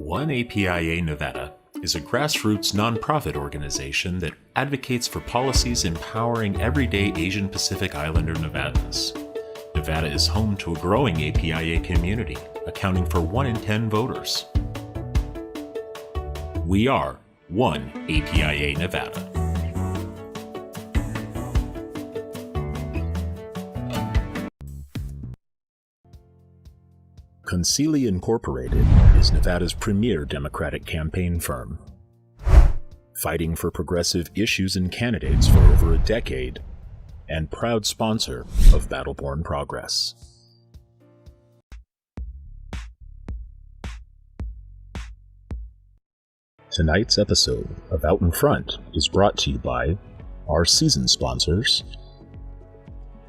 One APIA Nevada is a grassroots nonprofit organization that advocates for policies empowering everyday Asian Pacific Islander Nevadans. Nevada is home to a growing APIA community, accounting for 1 in 10 voters. We are One APIA Nevada. Concili Incorporated is Nevada's premier Democratic campaign firm. Fighting for progressive issues and candidates for over a decade, and proud sponsor of Battleborn Progress. Tonight's episode of Out in Front is brought to you by our season sponsors,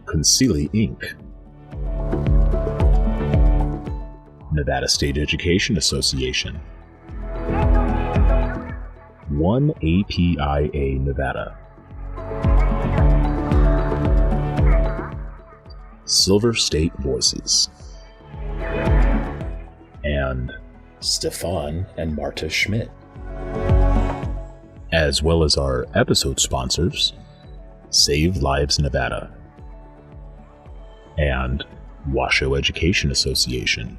Concili Inc., Nevada State Education Association, One APIA Nevada, Silver State Voices, and Stefan and Marta Schmidt, as well as our episode sponsors, Save Lives Nevada and Washoe Education Association.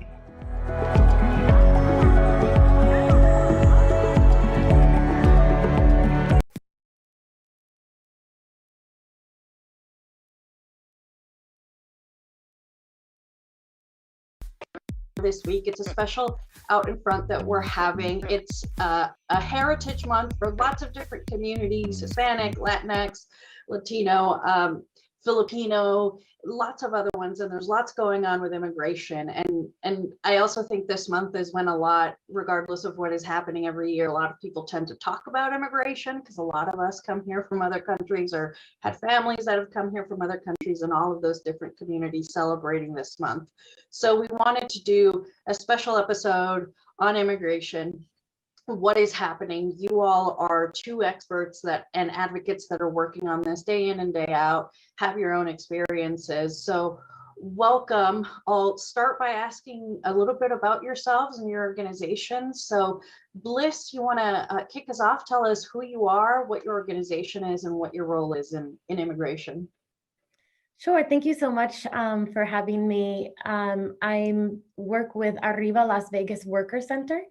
This week, it's a special Out in Front that we're having. It's a heritage month for lots of different communities: Hispanic, Latinx, Latino, Filipino, lots of other ones, and there's lots going on with immigration. And I also think this month is when a lot, regardless of what is happening every year, a lot of people tend to talk about immigration, because a lot of us come here from other countries or had families that have come here from other countries, and all of those different communities celebrating this month. So we wanted to do a special episode on immigration. What is happening? You all are two experts and advocates that are working on this day in and day out, have your own experiences. So welcome. I'll start by asking a little bit about yourselves and your organizations. So Bliss, you want to kick us off? Tell us who you are, what your organization is, and what your role is in immigration. Sure. Thank you so much for having me. I work with Arriba Las Vegas Worker Center.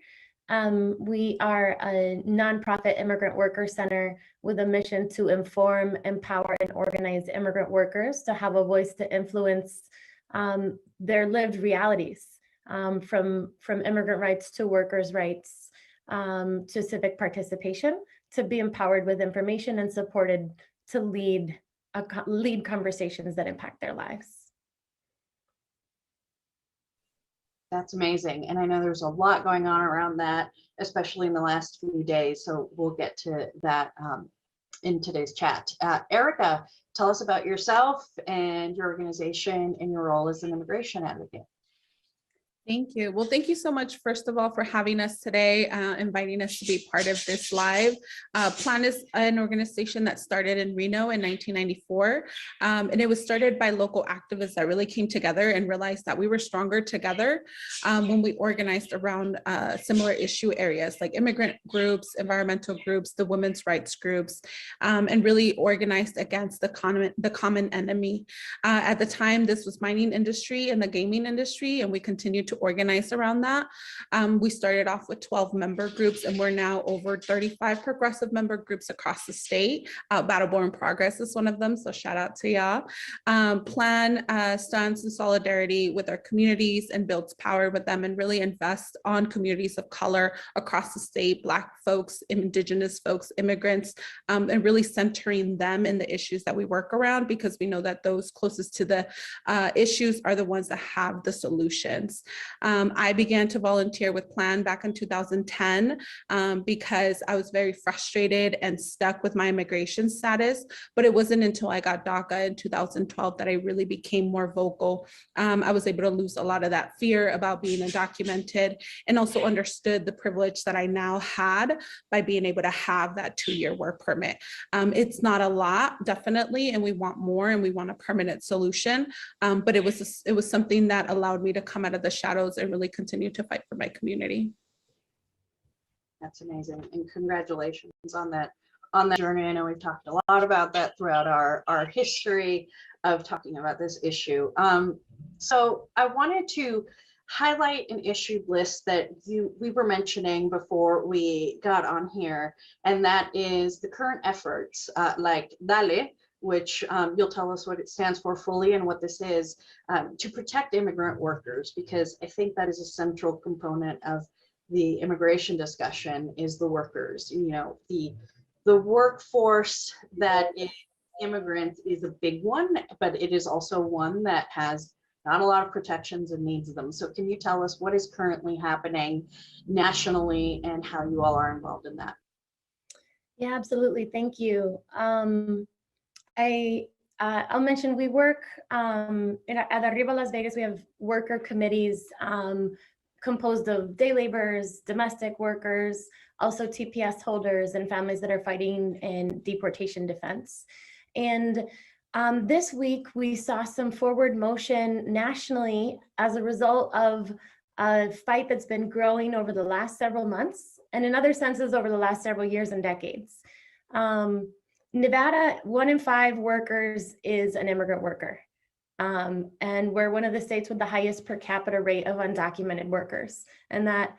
We are a nonprofit immigrant worker center with a mission to inform, empower, and organize immigrant workers to have a voice to influence their lived realities, from immigrant rights to workers' rights, to civic participation, to be empowered with information and supported to lead conversations that impact their lives. That's amazing. And I know there's a lot going on around that, especially in the last few days. So we'll get to that in today's chat. Erica, tell us about yourself and your organization and your role as an immigration advocate. Thank you. Well, thank you so much, first of all, for having us today, inviting us to be part of this live. PLAN is an organization that started in Reno in 1994, and it was started by local activists that really came together and realized that we were stronger together when we organized around similar issue areas like immigrant groups, environmental groups, the women's rights groups, and really organized against the common enemy. At the time, this was mining industry and the gaming industry, and we continued to organize around that. We started off with 12 member groups, and we're now over 35 progressive member groups across the state. Battleborn Progress is one of them, so shout out to y'all. PLAN stands in solidarity with our communities and builds power with them, and really invest on communities of color across the state, Black folks, Indigenous folks, immigrants, and really centering them in the issues that we work around, because we know that those closest to the issues are the ones that have the solutions. I began to volunteer with PLAN back in 2010 because I was very frustrated and stuck with my immigration status, but it wasn't until I got Daca in 2012 that I really became more vocal. I was able to lose a lot of that fear about being undocumented, and also understood the privilege that I now had by being able to have that 2-year work permit. It's not a lot, definitely, and we want more, and we want a permanent solution, but it was something that allowed me to come out of the shadows and really continue to fight for my community. That's amazing, and congratulations on that journey. I know we've talked a lot about that throughout our history of talking about this issue. So I wanted to highlight an issued list that we were mentioning before we got on here, and that is the current efforts like DALE, which you'll tell us what it stands for fully and what this is, to protect immigrant workers, because I think that is a central component of the immigration discussion is the workers. You know, the workforce that is immigrant is a big one, but it is also one that has not a lot of protections and needs them. So can you tell us what is currently happening nationally and how you all are involved in that? Yeah, absolutely. Thank you. I'll mention we work at Arriba Las Vegas. We have worker committees composed of day laborers, domestic workers, also TPS holders, and families that are fighting in deportation defense. And this week, we saw some forward motion nationally as a result of a fight that's been growing over the last several months, and in other senses over the last several years and decades. Nevada, 1 in 5 workers is an immigrant worker. And we're one of the states with the highest per capita rate of undocumented workers. And that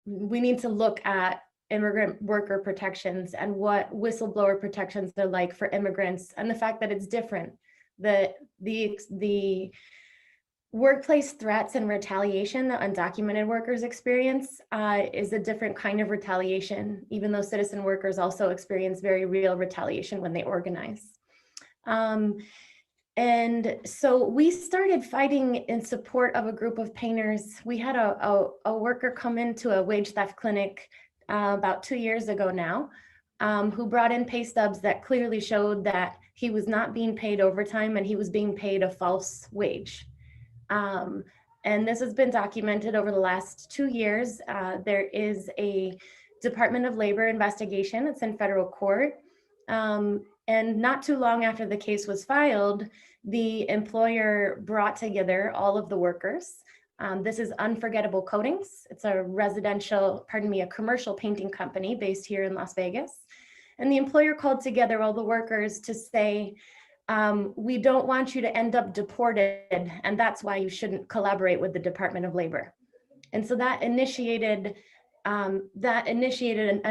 we need to look at immigrant worker protections and what whistleblower protections they're like for immigrants, and the fact that it's different. The workplace threats and retaliation that undocumented workers experience is a different kind of retaliation, even though citizen workers also experience very real retaliation when they organize. And so we started fighting in support of a group of painters. We had a worker come into a wage theft clinic about 2 years ago now, who brought in pay stubs that clearly showed that he was not being paid overtime and he was being paid a false wage. And this has been documented over the last 2 years. There is a Department of Labor investigation. It's in federal court. And not too long after the case was filed, the employer brought together all of the workers. This is Unforgettable Coatings. It's a commercial painting company based here in Las Vegas. And the employer called together all the workers to say, we don't want you to end up deported, and that's why you shouldn't collaborate with the Department of Labor. And so that initiated a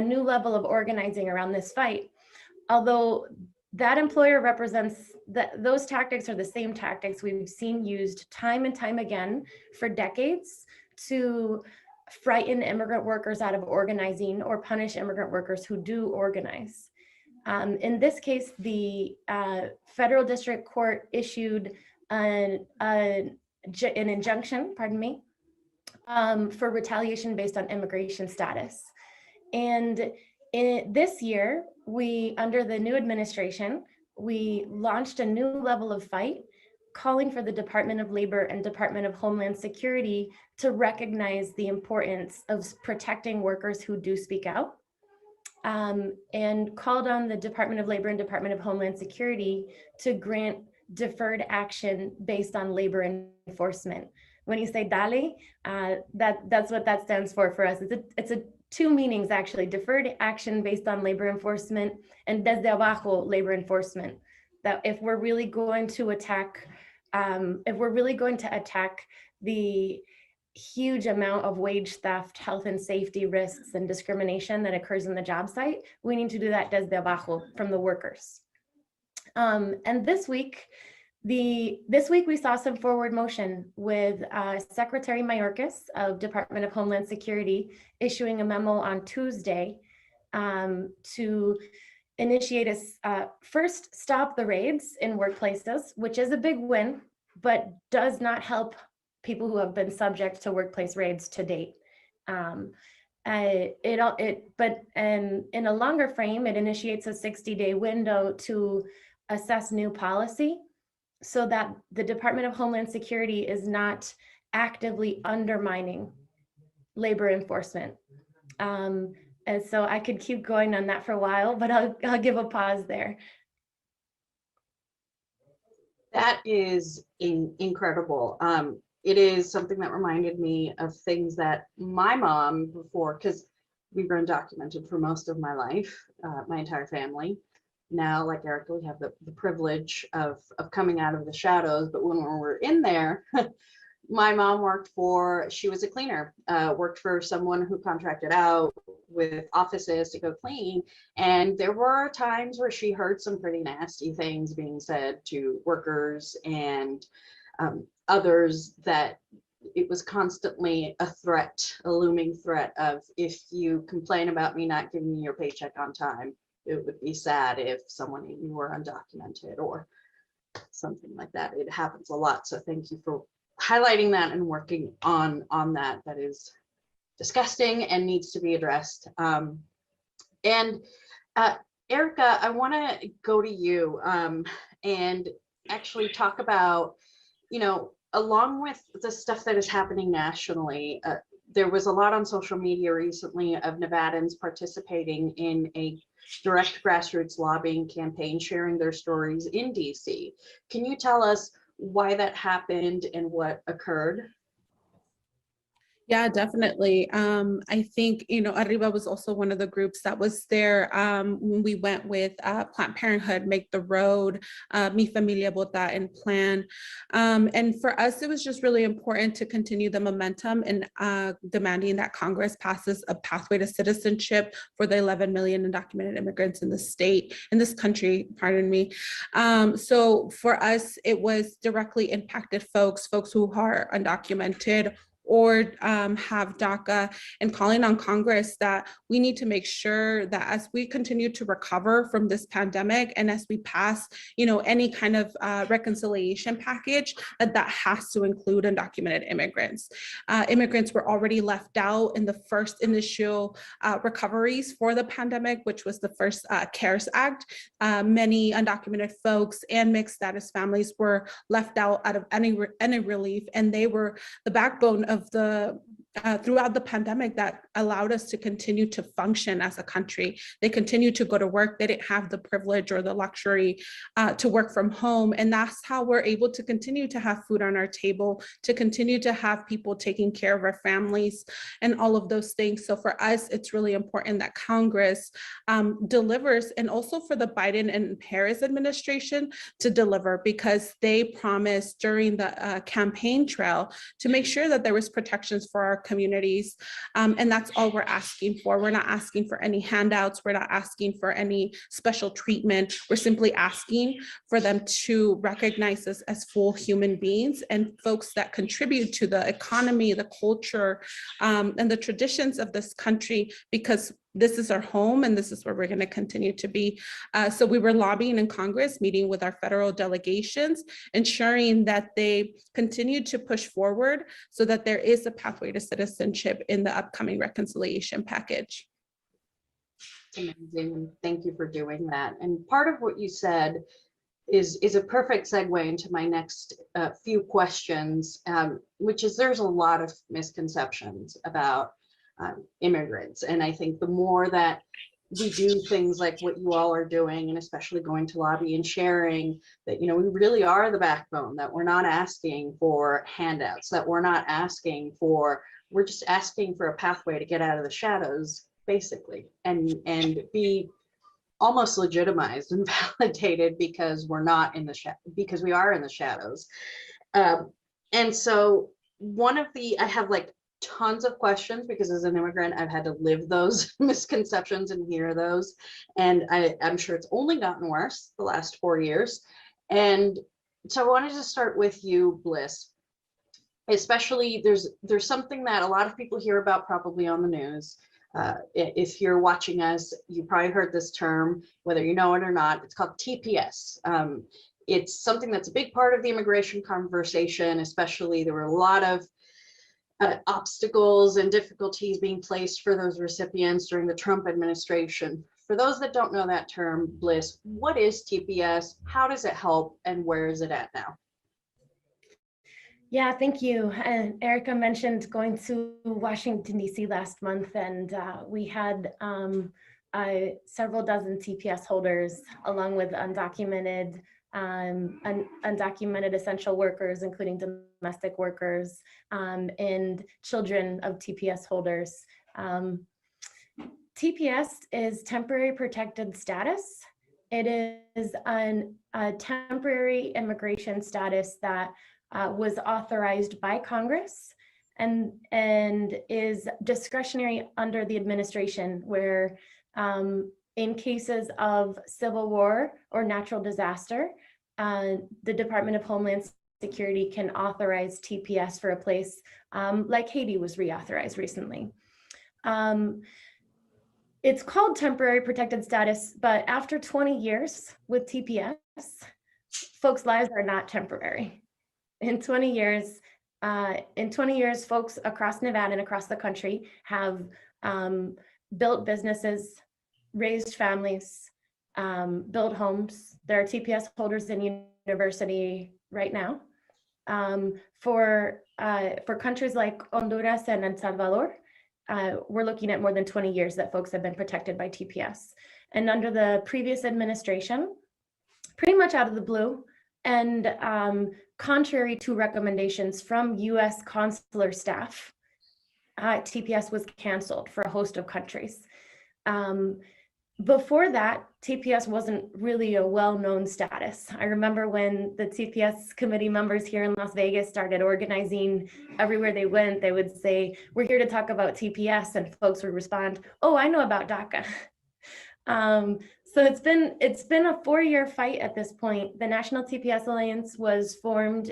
new level of organizing around this fight. Although that employer represents those tactics are the same tactics we've seen used time and time again for decades to frighten immigrant workers out of organizing or punish immigrant workers who do organize. In this case, the federal district court issued an injunction, for retaliation based on immigration status. And this year, under the new administration, we launched a new level of fight, calling for the Department of Labor and Department of Homeland Security to recognize the importance of protecting workers who do speak out, and called on the Department of Labor and Department of Homeland Security to grant deferred action based on labor enforcement. When you say DALE, that's what that stands for us. It's a two meanings actually: deferred action based on labor enforcement and desde abajo labor enforcement. That if we're really going to attack the huge amount of wage theft, health and safety risks, and discrimination that occurs in the job site, we need to do that desde abajo, from the workers. And this week we saw some forward motion with Secretary Mayorkas of Department of Homeland Security issuing a memo on Tuesday to initiate first stop the raids in workplaces, which is a big win, but does not help people who have been subject to workplace raids to date. But in a longer frame, it initiates a 60-day window to assess new policy, so that the Department of Homeland Security is not actively undermining labor enforcement. And so I could keep going on that for a while, but I'll give a pause there. That is incredible. it is something that reminded me of things that my mom before, because we were undocumented for most of my life, my entire family. Now, like Erica, we have the privilege of coming out of the shadows, but when we were in there, my mom she was a cleaner, worked for someone who contracted out with offices to go clean. And there were times where she heard some pretty nasty things being said to workers and others, that it was constantly a threat, a looming threat of, if you complain about me not giving you your paycheck on time, it would be sad if someone knew you were undocumented or something like that. It happens a lot. So thank you for highlighting that and working on that. That is disgusting and needs to be addressed. And Erica, I want to go to you and actually talk about, along with the stuff that is happening nationally, there was a lot on social media recently of Nevadans participating in a direct grassroots lobbying campaign, sharing their stories in DC. Can you tell us why that happened and what occurred? Yeah, definitely. I think, Arriba was also one of the groups that was there when we went with Planned Parenthood, Make the Road, Mi Familia Vota, and Plan. And for us, it was just really important to continue the momentum and demanding that Congress passes a pathway to citizenship for the 11 million undocumented immigrants in this country, pardon me. So for us, it was directly impacted folks who are undocumented or have DACA, and calling on Congress that we need to make sure that as we continue to recover from this pandemic and as we pass, any kind of reconciliation package, that has to include undocumented immigrants. Immigrants were already left out in the first initial recoveries for the pandemic, which was the first CARES Act. Many undocumented folks and mixed status families were left out of any relief, and they were the backbone of throughout the pandemic that allowed us to continue to function as a country. They continued to go to work. They didn't have the privilege or the luxury to work from home. And that's how we're able to continue to have food on our table, to continue to have people taking care of our families and all of those things. So for us, it's really important that Congress delivers, and also for the Biden and Harris administration to deliver, because they promised during the campaign trail to make sure that there was protections for our communities. And that's all we're asking for. We're not asking for any handouts. We're not asking for any special treatment. We're simply asking for them to recognize us as full human beings and folks that contribute to the economy, the culture, and the traditions of this country, because this is our home and this is where we're going to continue to be. So we were lobbying in Congress, meeting with our federal delegations, ensuring that they continue to push forward so that there is a pathway to citizenship in the upcoming reconciliation package. Amazing, and thank you for doing that. And part of what you said is a perfect segue into my next few questions, which is, there's a lot of misconceptions about immigrants. And I think the more that we do things like what you all are doing, and especially going to lobby and sharing that, we really are the backbone, that we're not asking for handouts, that we're just asking for a pathway to get out of the shadows, basically, and be almost legitimized and validated because we're not in the because we are in the shadows. And so I have like tons of questions, because as an immigrant, I've had to live those misconceptions and hear those. And I'm sure it's only gotten worse the last 4 years. And so I wanted to start with you, Bliss. Especially, there's something that a lot of people hear about probably on the news. If you're watching us, you probably heard this term, whether you know it or not. It's called TPS. It's something that's a big part of the immigration conversation, especially there were a lot of obstacles and difficulties being placed for those recipients during the Trump administration. For those that don't know that term, Bliss, what is TPS? How does it help, and where is it at now? Yeah, thank you. And Erica mentioned going to Washington, D.C. last month, and we had several dozen TPS holders, along with undocumented undocumented essential workers, including domestic workers, and children of TPS holders. TPS is temporary protected status. It is a temporary immigration status that was authorized by Congress and is discretionary under the administration, where in cases of civil war or natural disaster, the Department of Homeland Security can authorize TPS for a place like Haiti was reauthorized recently. It's called temporary protected status, but after 20 years with TPS, folks' lives are not temporary. In 20 years, folks across Nevada and across the country have built businesses, raised families, built homes. There are TPS holders in university right now. For countries like Honduras and El Salvador, we're looking at more than 20 years that folks have been protected by TPS. And under the previous administration, pretty much out of the blue, and contrary to recommendations from US consular staff, TPS was canceled for a host of countries. Before that, TPS wasn't really a well-known status. I remember when the TPS committee members here in Las Vegas started organizing everywhere they went, they would say, "We're here to talk about TPS," and folks would respond, "Oh, I know about Daca." So it's been a 4-year fight at this point. The National TPS Alliance was formed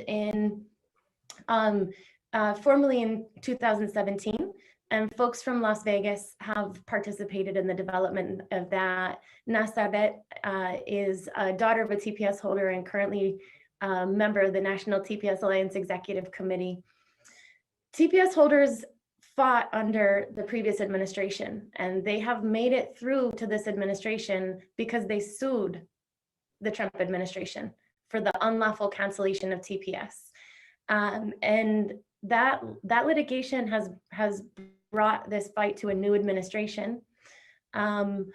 formally in 2017. And folks from Las Vegas have participated in the development of that. Nasaret is a daughter of a TPS holder and currently a member of the National TPS Alliance Executive Committee. TPS holders fought under the previous administration, and they have made it through to this administration because they sued the Trump administration for the unlawful cancellation of TPS. And that litigation has brought this fight to a new administration. And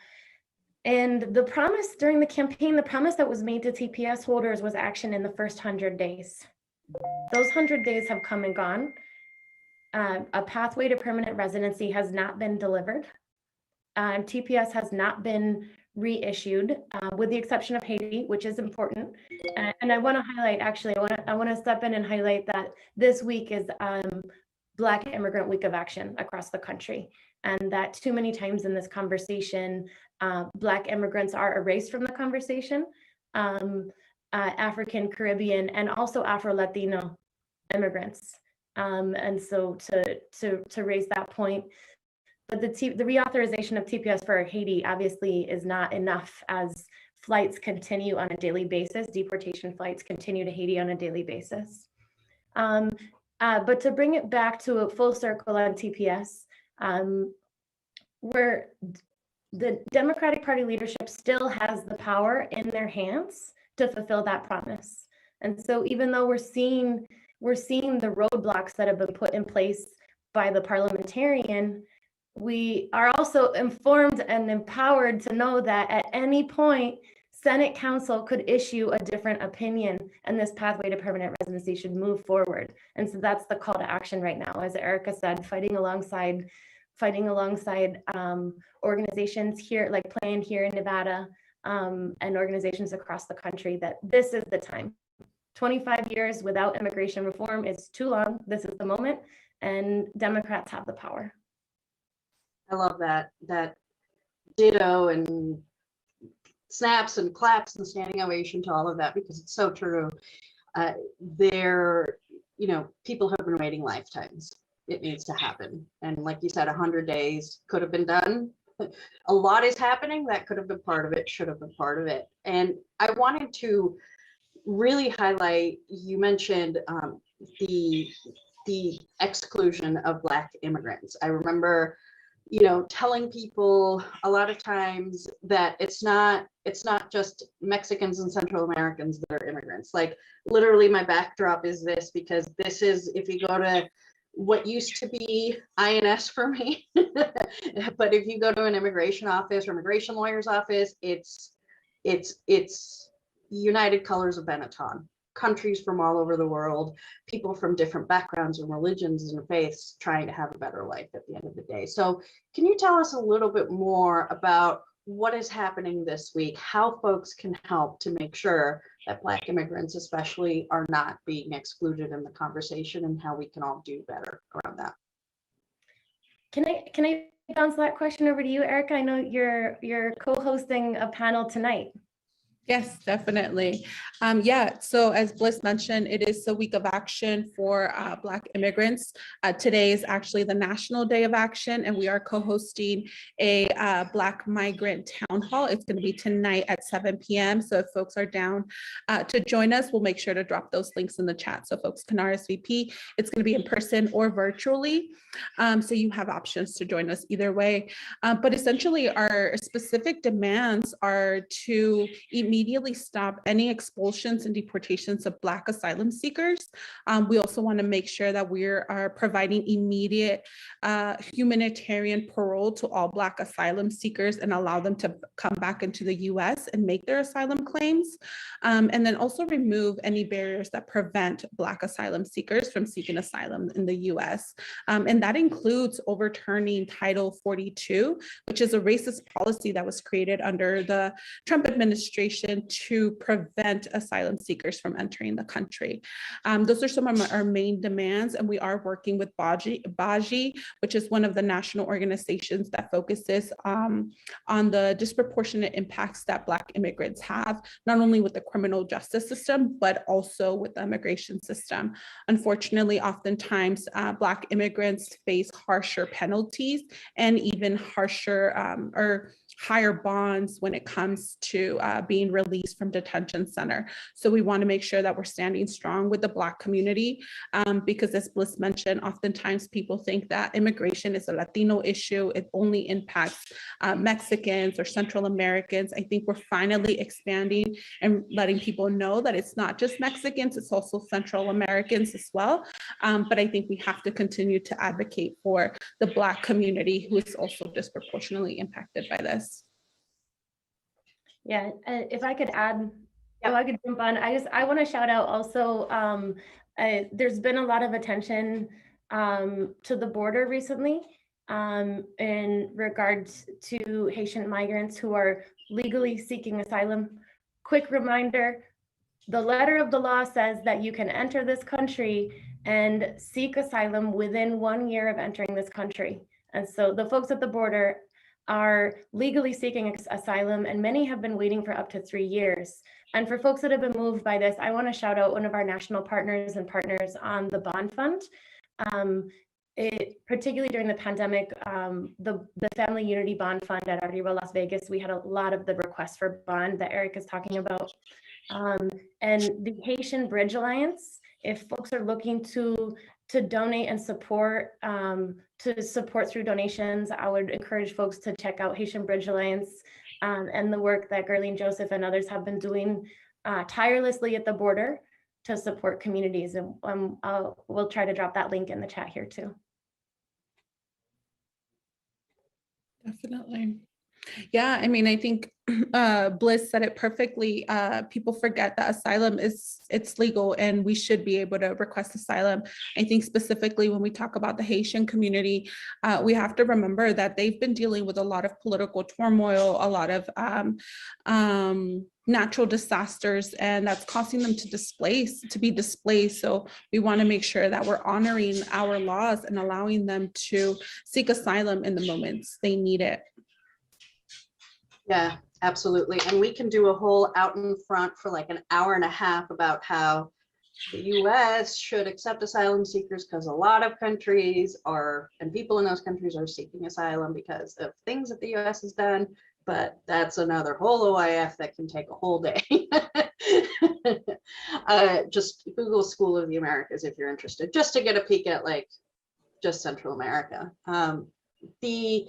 the promise during the campaign, the promise that was made to TPS holders was action in the first 100 days. Those 100 days have come and gone. A pathway to permanent residency has not been delivered. TPS has not been reissued, with the exception of Haiti, which is important. And I want to highlight, actually, I want to step in and highlight that this week is Black Immigrant Week of Action across the country, and that too many times in this conversation, Black immigrants are erased from the conversation, African, Caribbean, and also Afro-Latino immigrants. And so to raise that point, but the reauthorization of TPS for Haiti obviously is not enough, as flights continue on a daily basis. Deportation flights continue to Haiti on a daily basis. But to bring it back to a full circle on TPS, where the Democratic Party leadership still has the power in their hands to fulfill that promise. And so even though we're seeing the roadblocks that have been put in place by the parliamentarian, we are also informed and empowered to know that at any point, Senate Council could issue a different opinion, and this pathway to permanent residency should move forward. And so that's the call to action right now, as Erica said, fighting alongside organizations here, like Plan here in Nevada, and organizations across the country, that this is the time. 25 years without immigration reform is too long. This is the moment, and Democrats have the power. I love that ditto and snaps and claps and standing ovation to all of that, because it's so true. People have been waiting lifetimes. It needs to happen. And like you said, 100 days could have been done. A lot is happening. That could have been part of it, should have been part of it. And I wanted to really highlight, you mentioned the exclusion of Black immigrants. I remember telling people a lot of times that it's not just Mexicans and Central Americans that are immigrants. Like, literally my backdrop is this, because this is, if you go to what used to be INS for me, but if you go to an immigration office or immigration lawyer's office, it's United Colors of Benetton, countries from all over the world, people from different backgrounds and religions and faiths trying to have a better life at the end of the day. So can you tell us a little bit more about what is happening this week, how folks can help to make sure that Black immigrants especially are not being excluded in the conversation, and how we can all do better around that? Can I bounce that question over to you, Erica? I know you're co-hosting a panel tonight. Yes, definitely. Yeah, so as Bliss mentioned, it is the week of action for Black immigrants. Today is actually the National Day of Action, and we are co-hosting a Black Migrant Town Hall. It's going to be tonight at 7 p.m. So if folks are down to join us, we'll make sure to drop those links in the chat so folks can RSVP. It's going to be in person or virtually. So you have options to join us either way. But essentially our specific demands are to immediately stop any expulsions and deportations of Black asylum seekers. We also want to make sure that we are providing immediate humanitarian parole to all Black asylum seekers and allow them to come back into the US and make their asylum claims. And then also remove any barriers that prevent Black asylum seekers from seeking asylum in the US. And that includes overturning Title 42, which is a racist policy that was created under the Trump administration to prevent asylum seekers from entering the country. Those are some of our main demands, and we are working with BAJI, which is one of the national organizations that focuses on the disproportionate impacts that Black immigrants have, not only with the criminal justice system, but also with the immigration system. Unfortunately, oftentimes Black immigrants face harsher penalties and even harsher or higher bonds when it comes to being released from detention center. So we want to make sure that we're standing strong with the Black community because, as Bliss mentioned, oftentimes people think that immigration is a Latino issue. It only impacts Mexicans or Central Americans. I think we're finally expanding and letting people know that it's not just Mexicans, it's also Central Americans as well. But I think we have to continue to advocate for the Black community who is also disproportionately impacted by this. Yeah, if I could add, if I could jump on, I want to shout out also, there's been a lot of attention to the border recently in regards to Haitian migrants who are legally seeking asylum. Quick reminder, the letter of the law says that you can enter this country and seek asylum within 1 year of entering this country. And so the folks at the border are legally seeking asylum, and many have been waiting for up to 3 years. And for folks that have been moved by this, I want to shout out one of our national partners and partners on the bond fund. Particularly during the pandemic, the Family Unity Bond Fund at Arriba Las Vegas, we had a lot of the requests for bond that Eric is talking about. And the Haitian Bridge Alliance, if folks are looking to donate and support, through donations, I would encourage folks to check out Haitian Bridge Alliance and the work that Gerlene Joseph and others have been doing tirelessly at the border to support communities. And we'll try to drop that link in the chat here too. Definitely. Yeah, I mean, I think Bliss said it perfectly. People forget that asylum it's legal and we should be able to request asylum. I think specifically when we talk about the Haitian community, we have to remember that they've been dealing with a lot of political turmoil, a lot of natural disasters, and that's causing them to be displaced. So we want to make sure that we're honoring our laws and allowing them to seek asylum in the moments they need it. Yeah, absolutely. And we can do a whole out in front for like an hour and a half about how the US should accept asylum seekers because a lot of countries and people in those countries are seeking asylum because of things that the US has done. But that's another whole OIF that can take a whole day. Just Google School of the Americas if you're interested, just to get a peek at like just Central America. The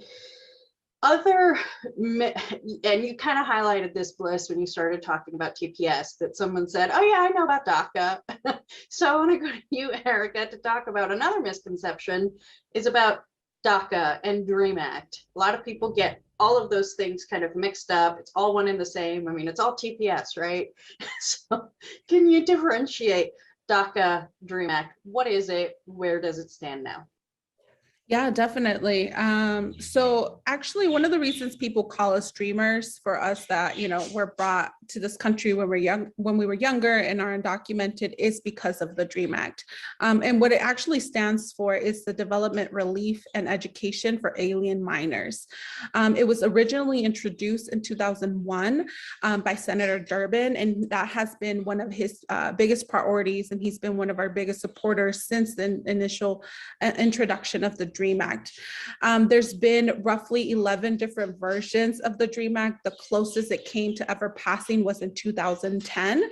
other, and you kind of highlighted this, Bliss, when you started talking about TPS, that someone said, oh yeah, I know about DACA. So I want to go to you, Erica, to talk about another misconception is about Daca and Dream Act. A lot of people get all of those things kind of mixed up. It's all one and the same. I mean, it's all TPS, right? So can you differentiate Daca Dream Act? What is it? Where does it stand now? Yeah, definitely. So actually, one of the reasons people call us dreamers, for us that, you know, were brought to this country when we were younger and are undocumented, is because of the Dream Act. And what it actually stands for is the Development, Relief, and Education for Alien Minors. It was originally introduced in 2001 by Senator Durbin, and that has been one of his biggest priorities, and he's been one of our biggest supporters since the initial introduction of the Dream Act. There's been roughly 11 different versions of the Dream Act. The closest it came to ever passing was in 2010,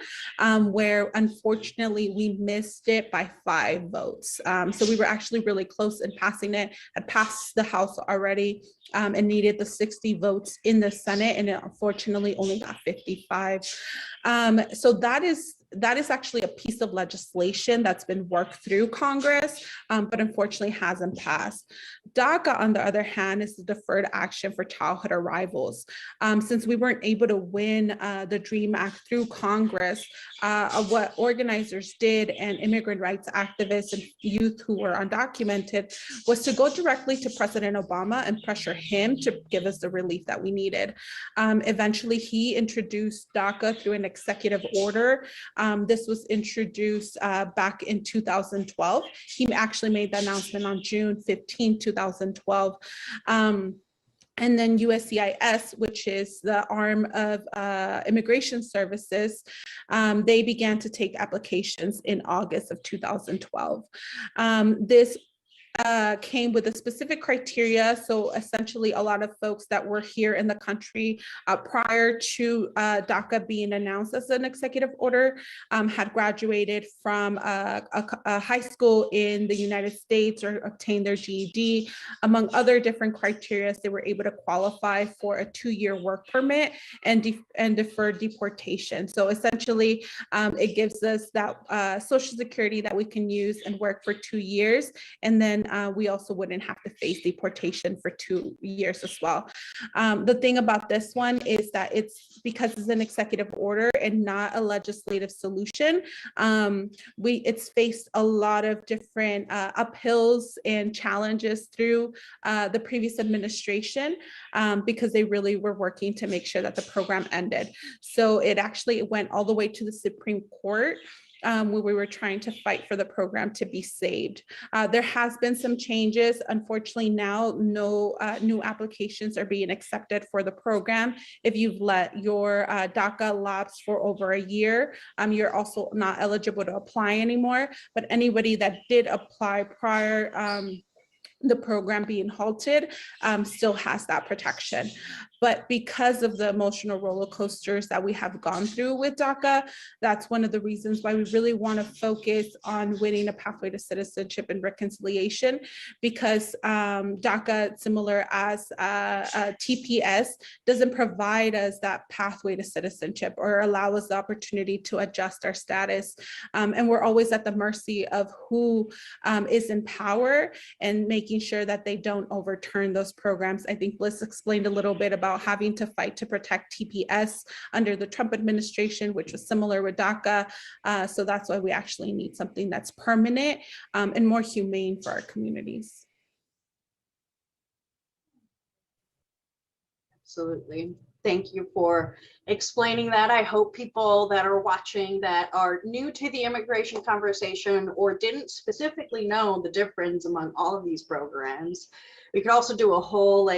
where unfortunately we missed it by 5 votes. So we were actually really close in passing it. Had passed the House already and needed the 60 votes in the Senate, and it unfortunately only got 55. So that is actually a piece of legislation that's been worked through Congress, but unfortunately hasn't passed. DACA, on the other hand, is the deferred action for childhood arrivals. Since we weren't able to win the DREAM Act through Congress, what organizers did, and immigrant rights activists and youth who were undocumented, was to go directly to President Obama and pressure him to give us the relief that we needed. Eventually, he introduced DACA through an executive order. This was introduced back in 2012. He actually made the announcement on June 15, 2012. And then USCIS, which is the arm of immigration services, they began to take applications in August of 2012. This came with a specific criteria. So essentially, a lot of folks that were here in the country prior to DACA being announced as an executive order had graduated from a high school in the United States or obtained their GED. Among other different criteria, they were able to qualify for a 2-year work permit and deferred deportation. So essentially, it gives us that Social Security that we can use and work for 2 years, and then we also wouldn't have to face deportation for 2 years as well. The thing about this one is that it's because it's an executive order and not a legislative solution. It's faced a lot of different uphills and challenges through the previous administration because they really were working to make sure that the program ended. So it actually went all the way to the Supreme Court, where we were trying to fight for the program to be saved. There has been some changes. Unfortunately, now no new applications are being accepted for the program. If you've let your DACA lapse for over a year, you're also not eligible to apply anymore. But anybody that did apply prior the program being halted still has that protection. But because of the emotional roller coasters that we have gone through with DACA, that's one of the reasons why we really want to focus on winning a pathway to citizenship and reconciliation, because DACA, similar as TPS, doesn't provide us that pathway to citizenship or allow us the opportunity to adjust our status. And we're always at the mercy of who is in power and making sure that they don't overturn those programs. I think Bliss explained a little bit about having to fight to protect TPS under the Trump administration, which was similar with DACA. So that's why we actually need something that's permanent and more humane for our communities. Absolutely. Thank you for explaining that. I hope people that are watching that are new to the immigration conversation or didn't specifically know the difference among all of these programs. We could also do a whole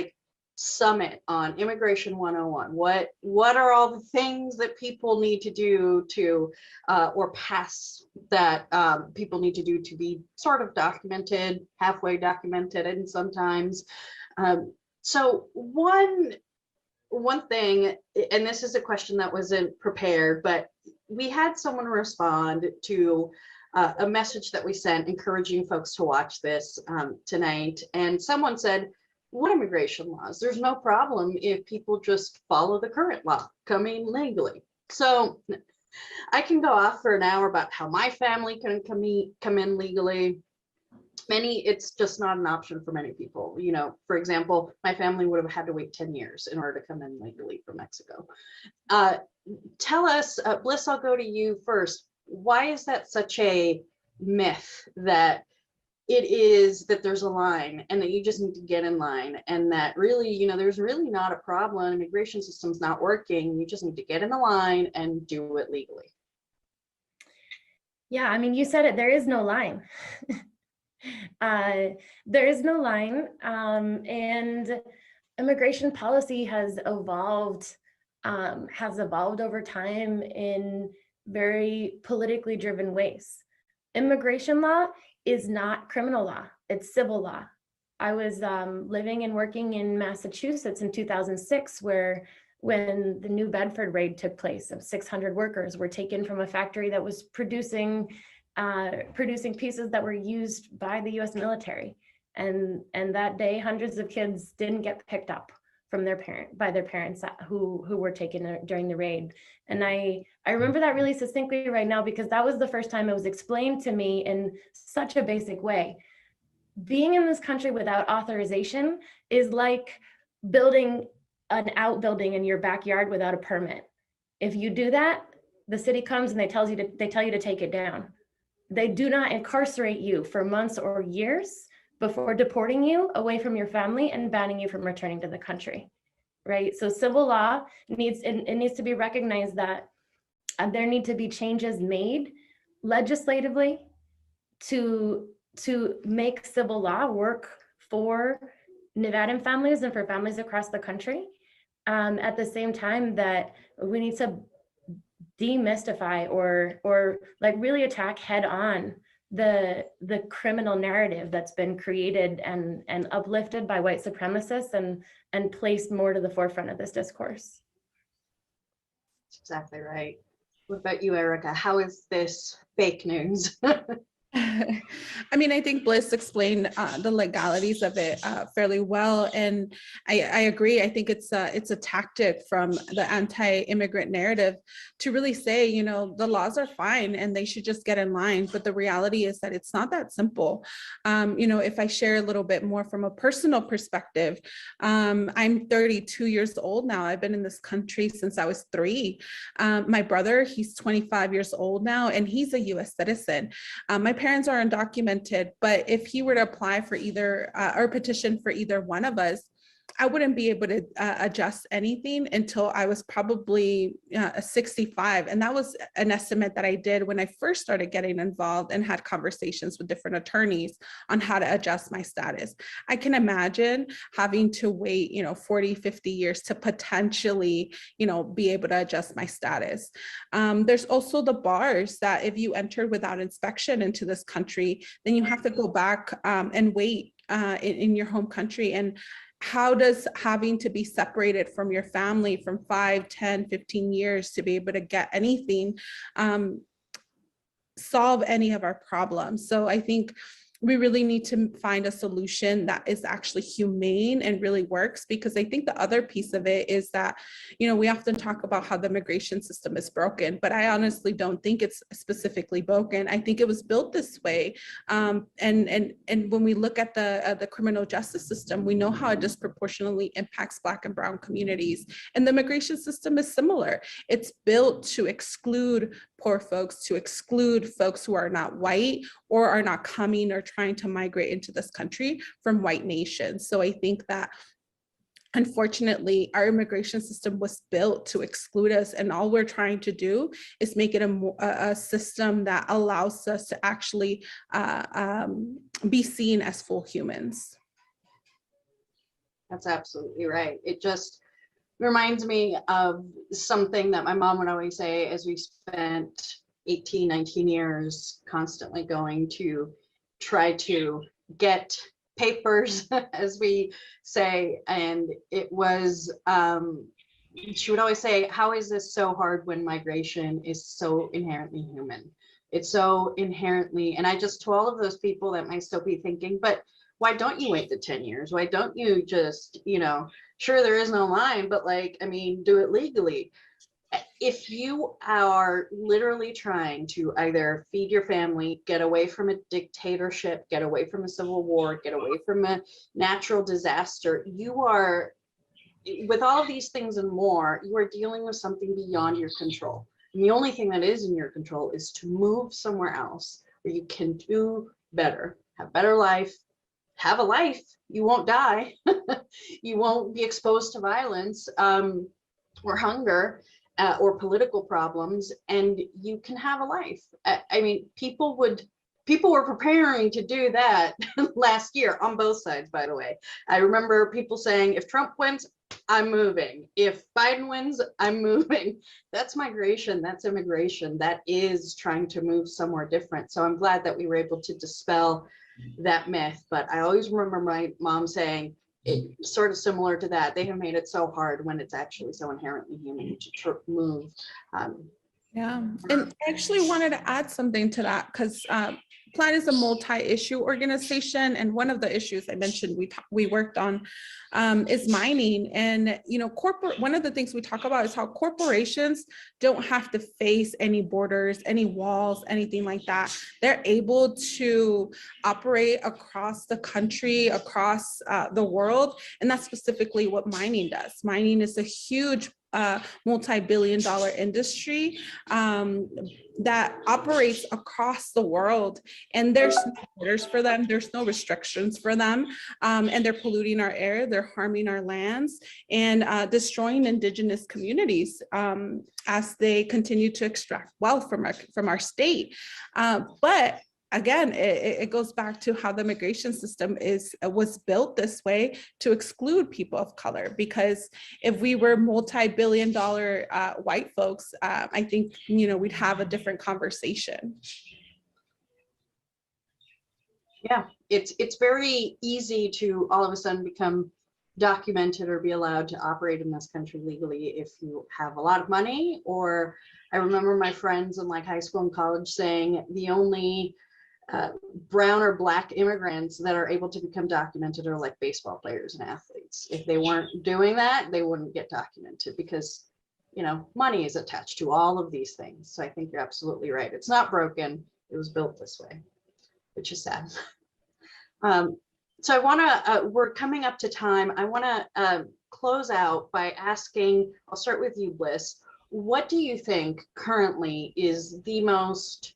summit on Immigration 101. What are all the things that people need to do to or pass that people need to do to be sort of documented, halfway documented, and sometimes. So one thing, and this is a question that wasn't prepared, but we had someone respond to a message that we sent encouraging folks to watch this tonight. And someone said, what immigration laws? There's no problem if people just follow the current law, coming legally. So I can go off for an hour about how my family can come in legally. it's just not an option for many people. You know, for example, my family would have had to wait 10 years in order to come in legally from Mexico. Tell us, Bliss, I'll go to you first. Why is that such a myth that it is that there's a line and that you just need to get in line, and that really, you know, there's really not a problem, immigration system's not working, you just need to get in the line and do it legally? Yeah, I mean, you said it, there is no line. There is no line, and immigration policy has evolved over time in very politically driven ways. Immigration law is not criminal law, it's civil law. I was living and working in Massachusetts in 2006, when the New Bedford raid took place, of 600 workers were taken from a factory that was producing pieces that were used by the US military. And that day, hundreds of kids didn't get picked up from their parents who were taken during the raid. And I remember that really succinctly right now, because that was the first time it was explained to me in such a basic way. Being in this country without authorization is like building an outbuilding in your backyard without a permit. If you do that, the city comes and they tell you to take it down. They do not incarcerate you for months or years before deporting you away from your family and banning you from returning to the country, right? So civil law needs to be recognized that there need to be changes made legislatively to make civil law work for Nevadan families and for families across the country. At the same time that we need to demystify or like really attack head on the criminal narrative that's been created and uplifted by white supremacists and placed more to the forefront of this discourse. That's exactly right. What about you, Erica? How is this fake news? I mean, I think Bliss explained the legalities of it fairly well, and I agree. I think it's a tactic from the anti-immigrant narrative to really say, you know, the laws are fine and they should just get in line. But the reality is that it's not that simple. You know, if I share a little bit more from a personal perspective, I'm 32 years old now. I've been in this country since I was 3. My brother, he's 25 years old now, and he's a U.S. citizen. My parents are undocumented, but if he were to apply for either or petition for either one of us, I wouldn't be able to adjust anything until I was probably 65. And that was an estimate that I did when I first started getting involved and had conversations with different attorneys on how to adjust my status. I can imagine having to wait, 40, 50 years to potentially, be able to adjust my status. There's also the bars that if you entered without inspection into this country, then you have to go back and wait in your home country. And how does having to be separated from your family from 5, 10, 15 years to be able to get anything solve any of our problems? So I think we really need to find a solution that is actually humane and really works, because I think the other piece of it is that, we often talk about how the immigration system is broken, but I honestly don't think it's specifically broken. I think it was built this way. And when we look at the criminal justice system, we know how it disproportionately impacts Black and Brown communities. And the immigration system is similar. It's built to exclude poor folks, to exclude folks who are not white or are not coming or trying to migrate into this country from white nations. So I think that unfortunately, our immigration system was built to exclude us, and all we're trying to do is make it a system that allows us to actually be seen as full humans. That's absolutely right. It just reminds me of something that my mom would always say, as we spent 18, 19 years constantly going to try to get papers, as we say. And it was, she would always say, how is this so hard when migration is so inherently human? It's so inherently, and I just, to all of those people that might still be thinking, but why don't you wait the 10 years? Why don't you just, sure, there is no line, but do it legally. if you are literally trying to either feed your family, get away from a dictatorship, get away from a civil war, get away from a natural disaster, you are, with all of these things and more, you are dealing with something beyond your control. And the only thing that is in your control is to move somewhere else where you can do better, have better life, have a life. You won't die. You won't be exposed to violence or hunger or political problems, and you can have a life. I mean, people were preparing to do that last year on both sides, by the way. I remember people saying, if Trump wins, I'm moving. If Biden wins, I'm moving. That's migration. That's immigration. That is trying to move somewhere different. So I'm glad that we were able to dispel that myth. But I always remember my mom saying, it's sort of similar to that. They have made it so hard when it's actually so inherently human to move. Yeah, and I actually wanted to add something to that because Plan is a multi-issue organization, and one of the issues I mentioned we worked on is mining. And one of the things we talk about is how corporations don't have to face any borders, any walls, anything like that. They're able to operate across the country, across the world, and that's specifically what mining does. Mining is a huge multi-billion-dollar industry that operates across the world, and there's no borders for them, there's no restrictions for them, and they're polluting our air, they're harming our lands, and destroying indigenous communities as they continue to extract wealth from our state. But again, it goes back to how the immigration system was built this way to exclude people of color, because if we were multi-billion-dollar white folks, I think we'd have a different conversation. Yeah, it's very easy to all of a sudden become documented or be allowed to operate in this country legally if you have a lot of money. Or I remember my friends in like high school and college saying the only brown or black immigrants that are able to become documented are like baseball players and athletes. If they weren't doing that, they wouldn't get documented because, money is attached to all of these things. So I think you're absolutely right. It's not broken. It was built this way, which is sad. So I want to, we're coming up to time. I want to close out by asking, I'll start with you, Bliss. What do you think currently is the most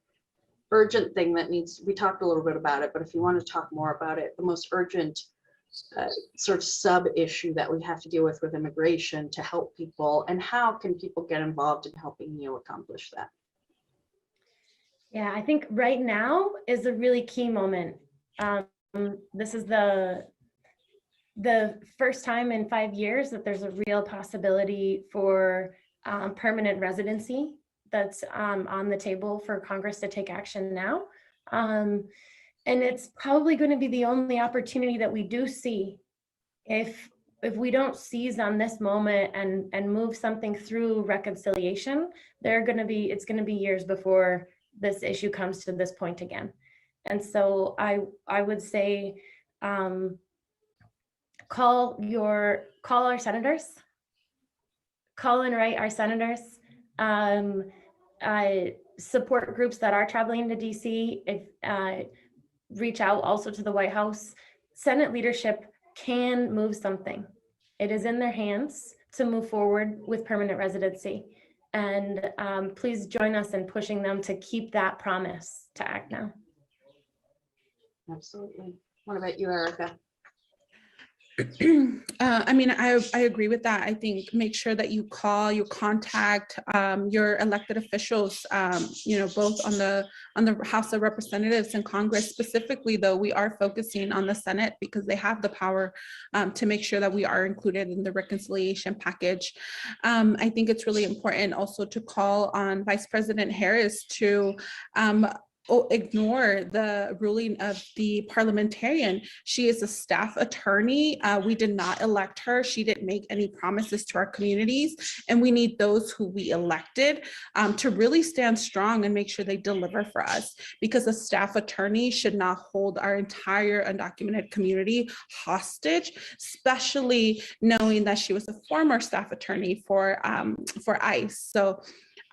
urgent thing that needs, we talked a little bit about it, but if you want to talk more about it, the most urgent sort of sub issue that we have to deal with immigration to help people, and how can people get involved in helping you accomplish that? Yeah, I think right now is a really key moment. This is the first time in 5 years that there's a real possibility for permanent residency that's on the table for Congress to take action now. And it's probably going to be the only opportunity that we do see. If we don't seize on this moment and move something through reconciliation, it's going to be years before this issue comes to this point again. And so I would say call our senators, call and write our senators, support groups that are traveling to DC, reach out also to the White House. Senate leadership can move something. It is in their hands to move forward with permanent residency. And please join us in pushing them to keep that promise to act now. Absolutely. What about you, Erica? I mean, I agree with that. I think make sure that you contact your elected officials, both on the House of Representatives and Congress. Specifically, though, we are focusing on the Senate because they have the power to make sure that we are included in the reconciliation package. I think it's really important also to call on Vice President Harris to ignore the ruling of the parliamentarian. She is a staff attorney. We did not elect her. She didn't make any promises to our communities, and we need those who we elected to really stand strong and make sure they deliver for us, because a staff attorney should not hold our entire undocumented community hostage, especially knowing that she was a former staff attorney for ICE. So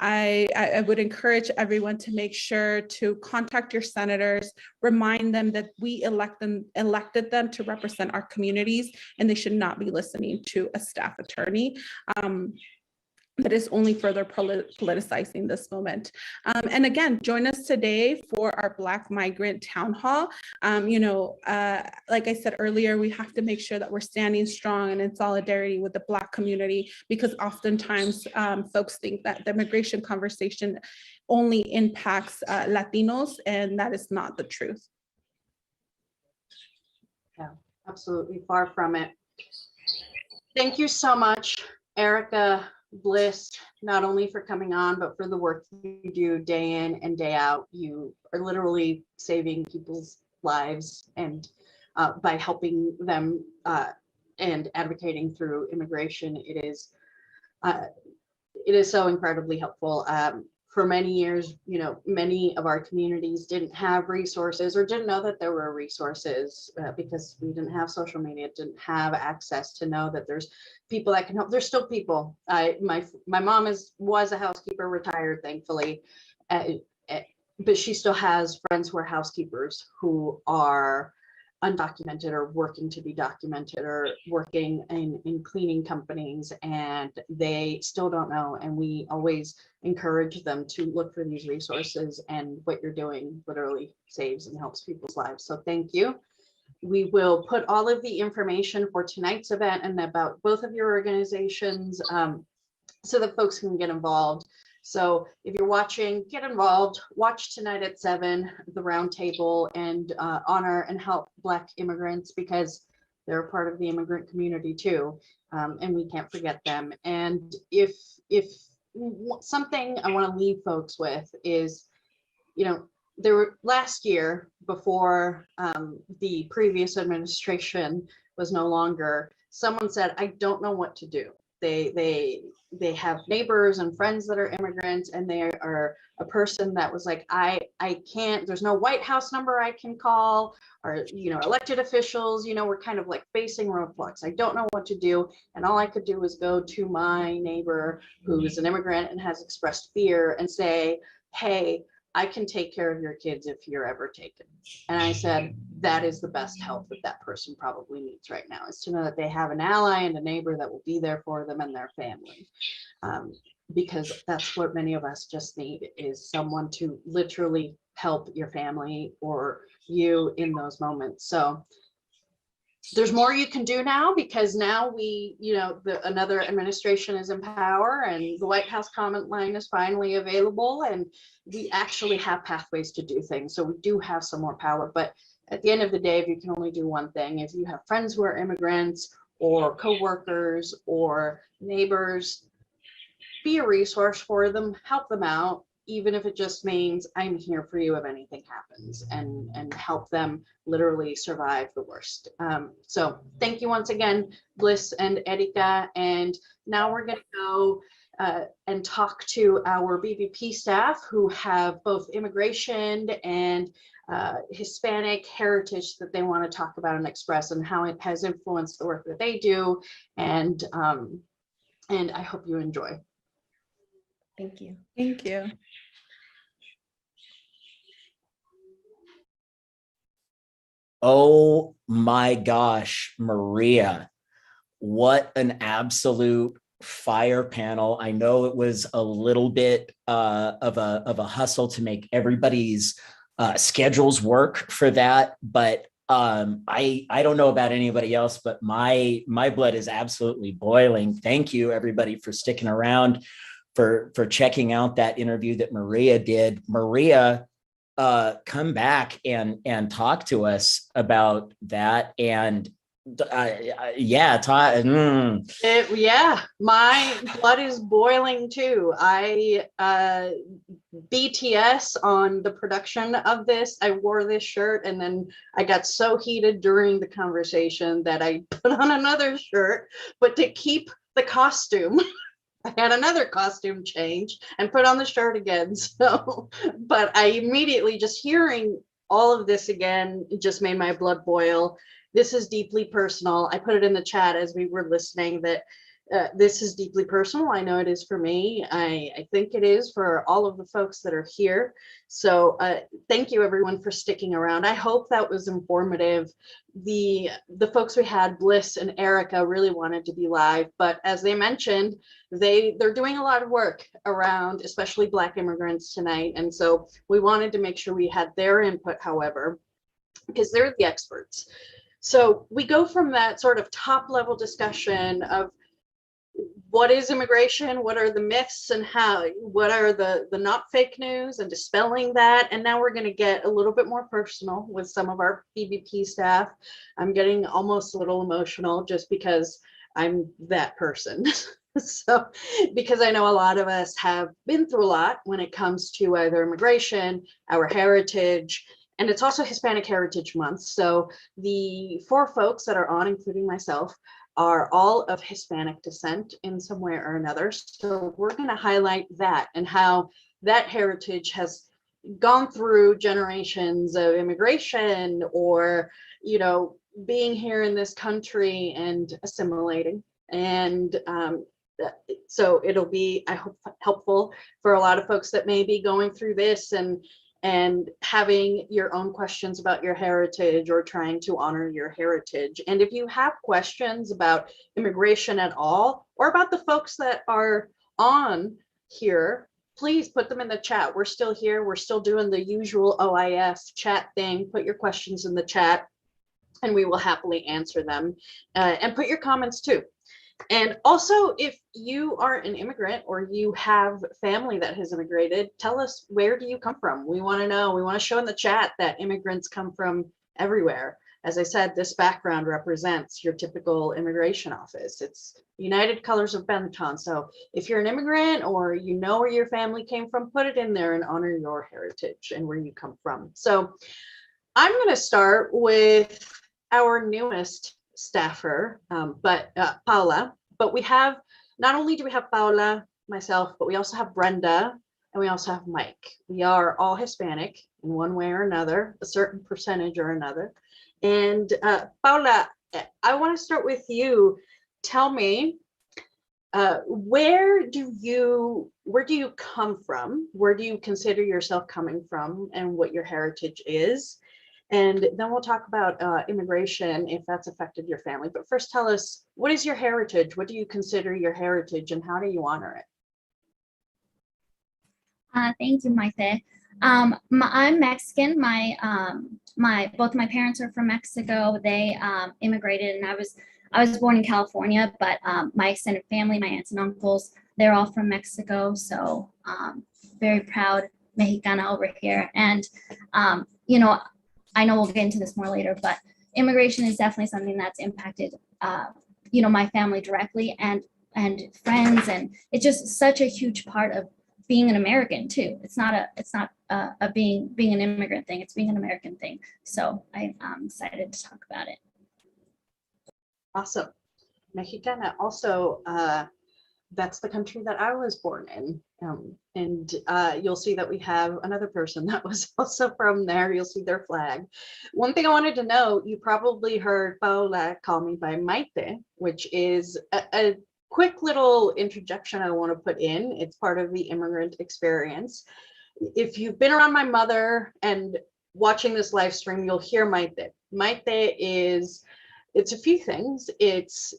I would encourage everyone to make sure to contact your senators, remind them that we elected them to represent our communities, and they should not be listening to a staff attorney. That is only further politicizing this moment. And again, join us today for our Black Migrant Town Hall. Like I said earlier, we have to make sure that we're standing strong and in solidarity with the Black community, because oftentimes folks think that the immigration conversation only impacts Latinos, and that is not the truth. Yeah, absolutely, far from it. Thank you so much, Erica, Bliss, not only for coming on, but for the work you do day in and day out. You are literally saving people's lives, and by helping them and advocating through immigration, it is so incredibly helpful. For many years, many of our communities didn't have resources or didn't know that there were resources because we didn't have social media, didn't have access to know that there's people that can help. There's still people. My mom was a housekeeper, retired, thankfully, but she still has friends who are housekeepers who are undocumented or working to be documented or working in cleaning companies, and they still don't know. And we always encourage them to look for these resources, and what you're doing literally saves and helps people's lives. So thank you. We will put all of the information for tonight's event and about both of your organizations so that folks can get involved. So if you're watching, get involved, watch tonight at 7, the roundtable, and honor and help Black immigrants, because they're a part of the immigrant community too, and we can't forget them. And if something I want to leave folks with is, there were last year, before the previous administration was no longer, someone said, I don't know what to do. They have neighbors and friends that are immigrants, and they are a person that was like, I can't, there's no White House number I can call, or elected officials, we're kind of like facing roadblocks. I don't know what to do. And all I could do was go to my neighbor who's an immigrant and has expressed fear and say, hey, I can take care of your kids if you're ever taken. And I said, that is the best help that person probably needs right now, is to know that they have an ally and a neighbor that will be there for them and their family. Because that's what many of us just need, is someone to literally help your family or you in those moments. So there's more you can do now, because now we, another administration is in power, and the White House comment line is finally available, and we actually have pathways to do things. So we do have some more power. But at the end of the day, if you can only do one thing, if you have friends who are immigrants or coworkers or neighbors, be a resource for them, help them out, even if it just means I'm here for you if anything happens, and help them literally survive the worst. So thank you once again, Bliss and Erika. And now we're going to go and talk to our BBP staff, who have both immigration and Hispanic heritage that they want to talk about and express, and how it has influenced the work that they do. And I hope you enjoy. Thank you. Thank you. Oh my gosh, Maria, what an absolute fire panel. I know it was a little bit of a hustle to make everybody's schedules work for that, but I don't know about anybody else, but my blood is absolutely boiling. Thank you, everybody, for sticking around, for checking out that interview that Maria did. Maria, come back and talk to us about that. And yeah, Yeah, my blood is boiling too. BTS on the production of this. I wore this shirt and then I got so heated during the conversation that I put on another shirt, but to keep the costume, I had another costume change and put on the shirt again. So, but I immediately, just hearing all of this again, it just made my blood boil. This is deeply personal. I put it in the chat as we were listening that this is deeply personal. I know it is for me. I think it is for all of the folks that are here. So thank you everyone for sticking around. I hope that was informative. The folks we had, Bliss and Erica, really wanted to be live, but as they mentioned, they're doing a lot of work around, especially Black immigrants tonight. And so we wanted to make sure we had their input, however, because they're the experts. So we go from that sort of top level discussion of what is immigration, what are the myths, and what are the not fake news, and dispelling that. And now we're going to get a little bit more personal with some of our PBP staff. I'm getting almost a little emotional just because I'm that person. So, because I know a lot of us have been through a lot when it comes to either immigration, our heritage, and it's also Hispanic Heritage Month. So the 4 folks that are on, including myself, are all of Hispanic descent in some way or another. So we're going to highlight that and how that heritage has gone through generations of immigration, or, you know, being here in this country and assimilating. And so it'll be, I hope, helpful for a lot of folks that may be going through this and having your own questions about your heritage or trying to honor your heritage. And if you have questions about immigration at all, or about the folks that are on here, please put them in the chat. We're still here. We're still doing the usual OIS chat thing. Put your questions in the chat and we will happily answer them. And put your comments too. And also, if you are an immigrant or you have family that has immigrated, tell us, where do you come from? We want to know. We want to show in the chat that immigrants come from everywhere. As I said, this background represents your typical immigration office. It's United Colors of Benetton. So if you're an immigrant or you know where your family came from, put it in there and honor your heritage and where you come from. So I'm going to start with our newest staffer, Paula, but we have, not only do we have Paula, myself, but we also have Brenda, and we also have Mike. We are all Hispanic in one way or another, a certain percentage or another. And Paula, I want to start with you. Tell me, where do you come from? Where do you consider yourself coming from, and what your heritage is? And then we'll talk about immigration, if that's affected your family. But first, tell us, what is your heritage? What do you consider your heritage, and how do you honor it? Thank you, Maite. I'm Mexican. Both my parents are from Mexico. They immigrated, and I was born in California, but my extended family, my aunts and uncles, they're all from Mexico. So very proud Mexicana over here. And you know, I know we'll get into this more later, but immigration is definitely something that's impacted, you know, my family directly and friends, and it's just such a huge part of being an American too. It's not a being an immigrant thing. It's being an American thing. So I'm excited to talk about it. Awesome. Mexicana also, that's the country that I was born in. And you'll see that we have another person that was also from there. You'll see their flag. One thing I wanted to know, you probably heard Paula call me by Maite, which is a quick little interjection I want to put in. It's part of the immigrant experience. If you've been around my mother and watching this live stream, you'll hear Maite. Maite it's a few things. It's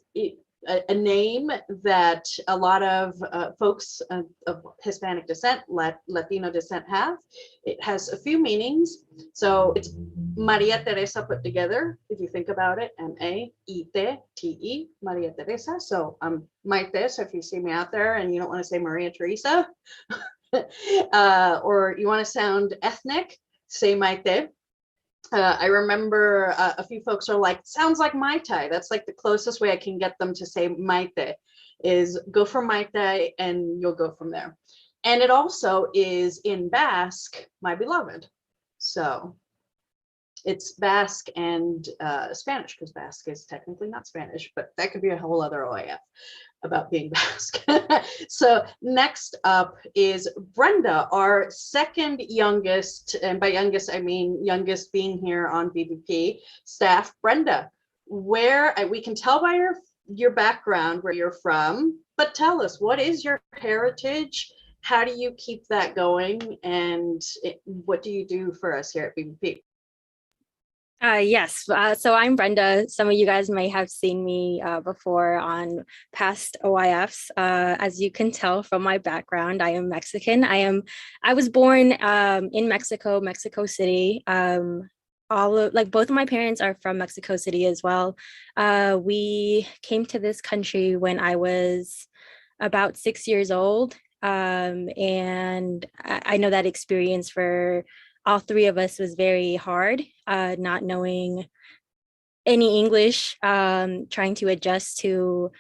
a name that a lot of folks of Hispanic descent, Latino descent have. It has a few meanings. So it's Maria Teresa put together, if you think about it, M-A-I-T-E, Maria Teresa. So I'm Maite, so if you see me out there and you don't want to say Maria Teresa, or you want to sound ethnic, say Maite. I remember a few folks are like, sounds like Mai Tai. That's like the closest way I can get them to say Maite, is go for Maite and you'll go from there. And it also is in Basque, my beloved. So it's Basque and Spanish, because Basque is technically not Spanish, but that could be a whole other OIF about being Basque. So next up is Brenda, our second youngest, and by youngest, I mean youngest being here on BBP staff. Brenda, where we can tell by your background where you're from, but tell us, what is your heritage? How do you keep that going? And what do you do for us here at BBP? Yes, so I'm Brenda. Some of you guys may have seen me before on past OIFs. As you can tell from my background, I am Mexican. I was born in Mexico, Mexico City. Both of my parents are from Mexico City as well. We came to this country when I was about 6 years old. And I know that experience for all three of us was very hard, not knowing any English, trying to adjust to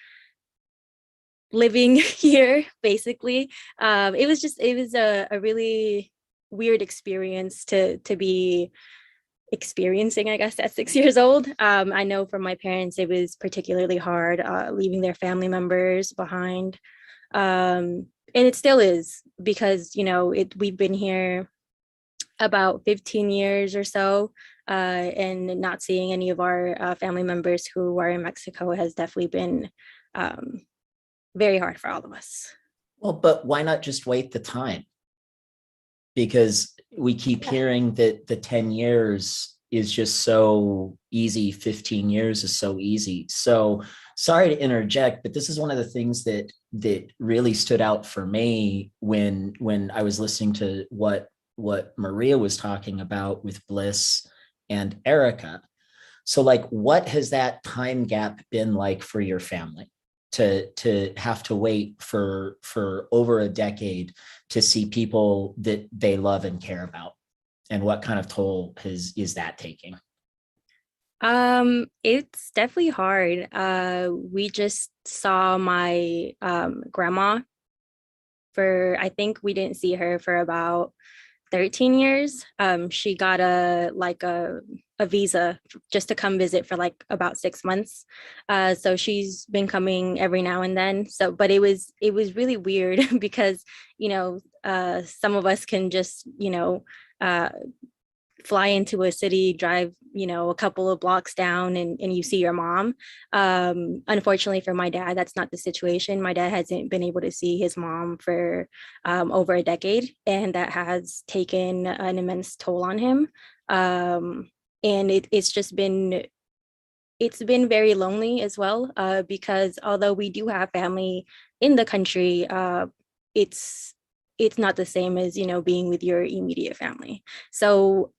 living here, basically. It was a really weird experience to be experiencing, I guess, at 6 years old. I know for my parents, it was particularly hard leaving their family members behind. And it still is, because, we've been here about 15 years or so, and not seeing any of our family members who are in Mexico has definitely been very hard for all of us. Well, but why not just wait the time? Because we keep hearing that the 10 years is just so easy. 15 years is so easy. So sorry to interject, but this is one of the things that really stood out for me when I was listening to what Maria was talking about with Bliss and Erica. So what has that time gap been like for your family to have to wait for over a decade to see people that they love and care about? And what kind of toll is that taking? It's definitely hard. We just saw my grandma I think we didn't see her for about 13 years. She got a visa just to come visit for about 6 months. So she's been coming every now and then. But it was really weird because, some of us can just, fly into a city, drive, a couple of blocks down and you see your mom. Unfortunately for my dad, that's not the situation. My dad hasn't been able to see his mom for over a decade, and that has taken an immense toll on him. And it's been very lonely as well, because although we do have family in the country, it's not the same as, being with your immediate family. So,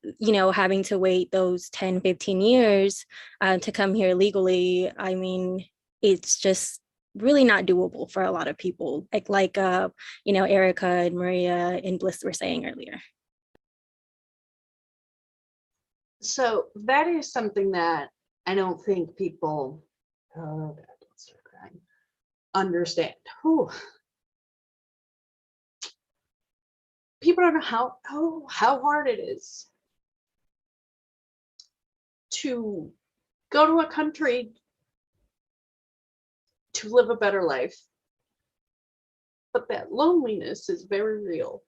having to wait those 10, 15 years to come here legally, I mean, it's just really not doable for a lot of people, like Erica and Maria and Bliss were saying earlier. So that is something that I don't think people, oh God, don't start crying, understand. Whew. People don't know how hard it is to go to a country to live a better life, but that loneliness is very real.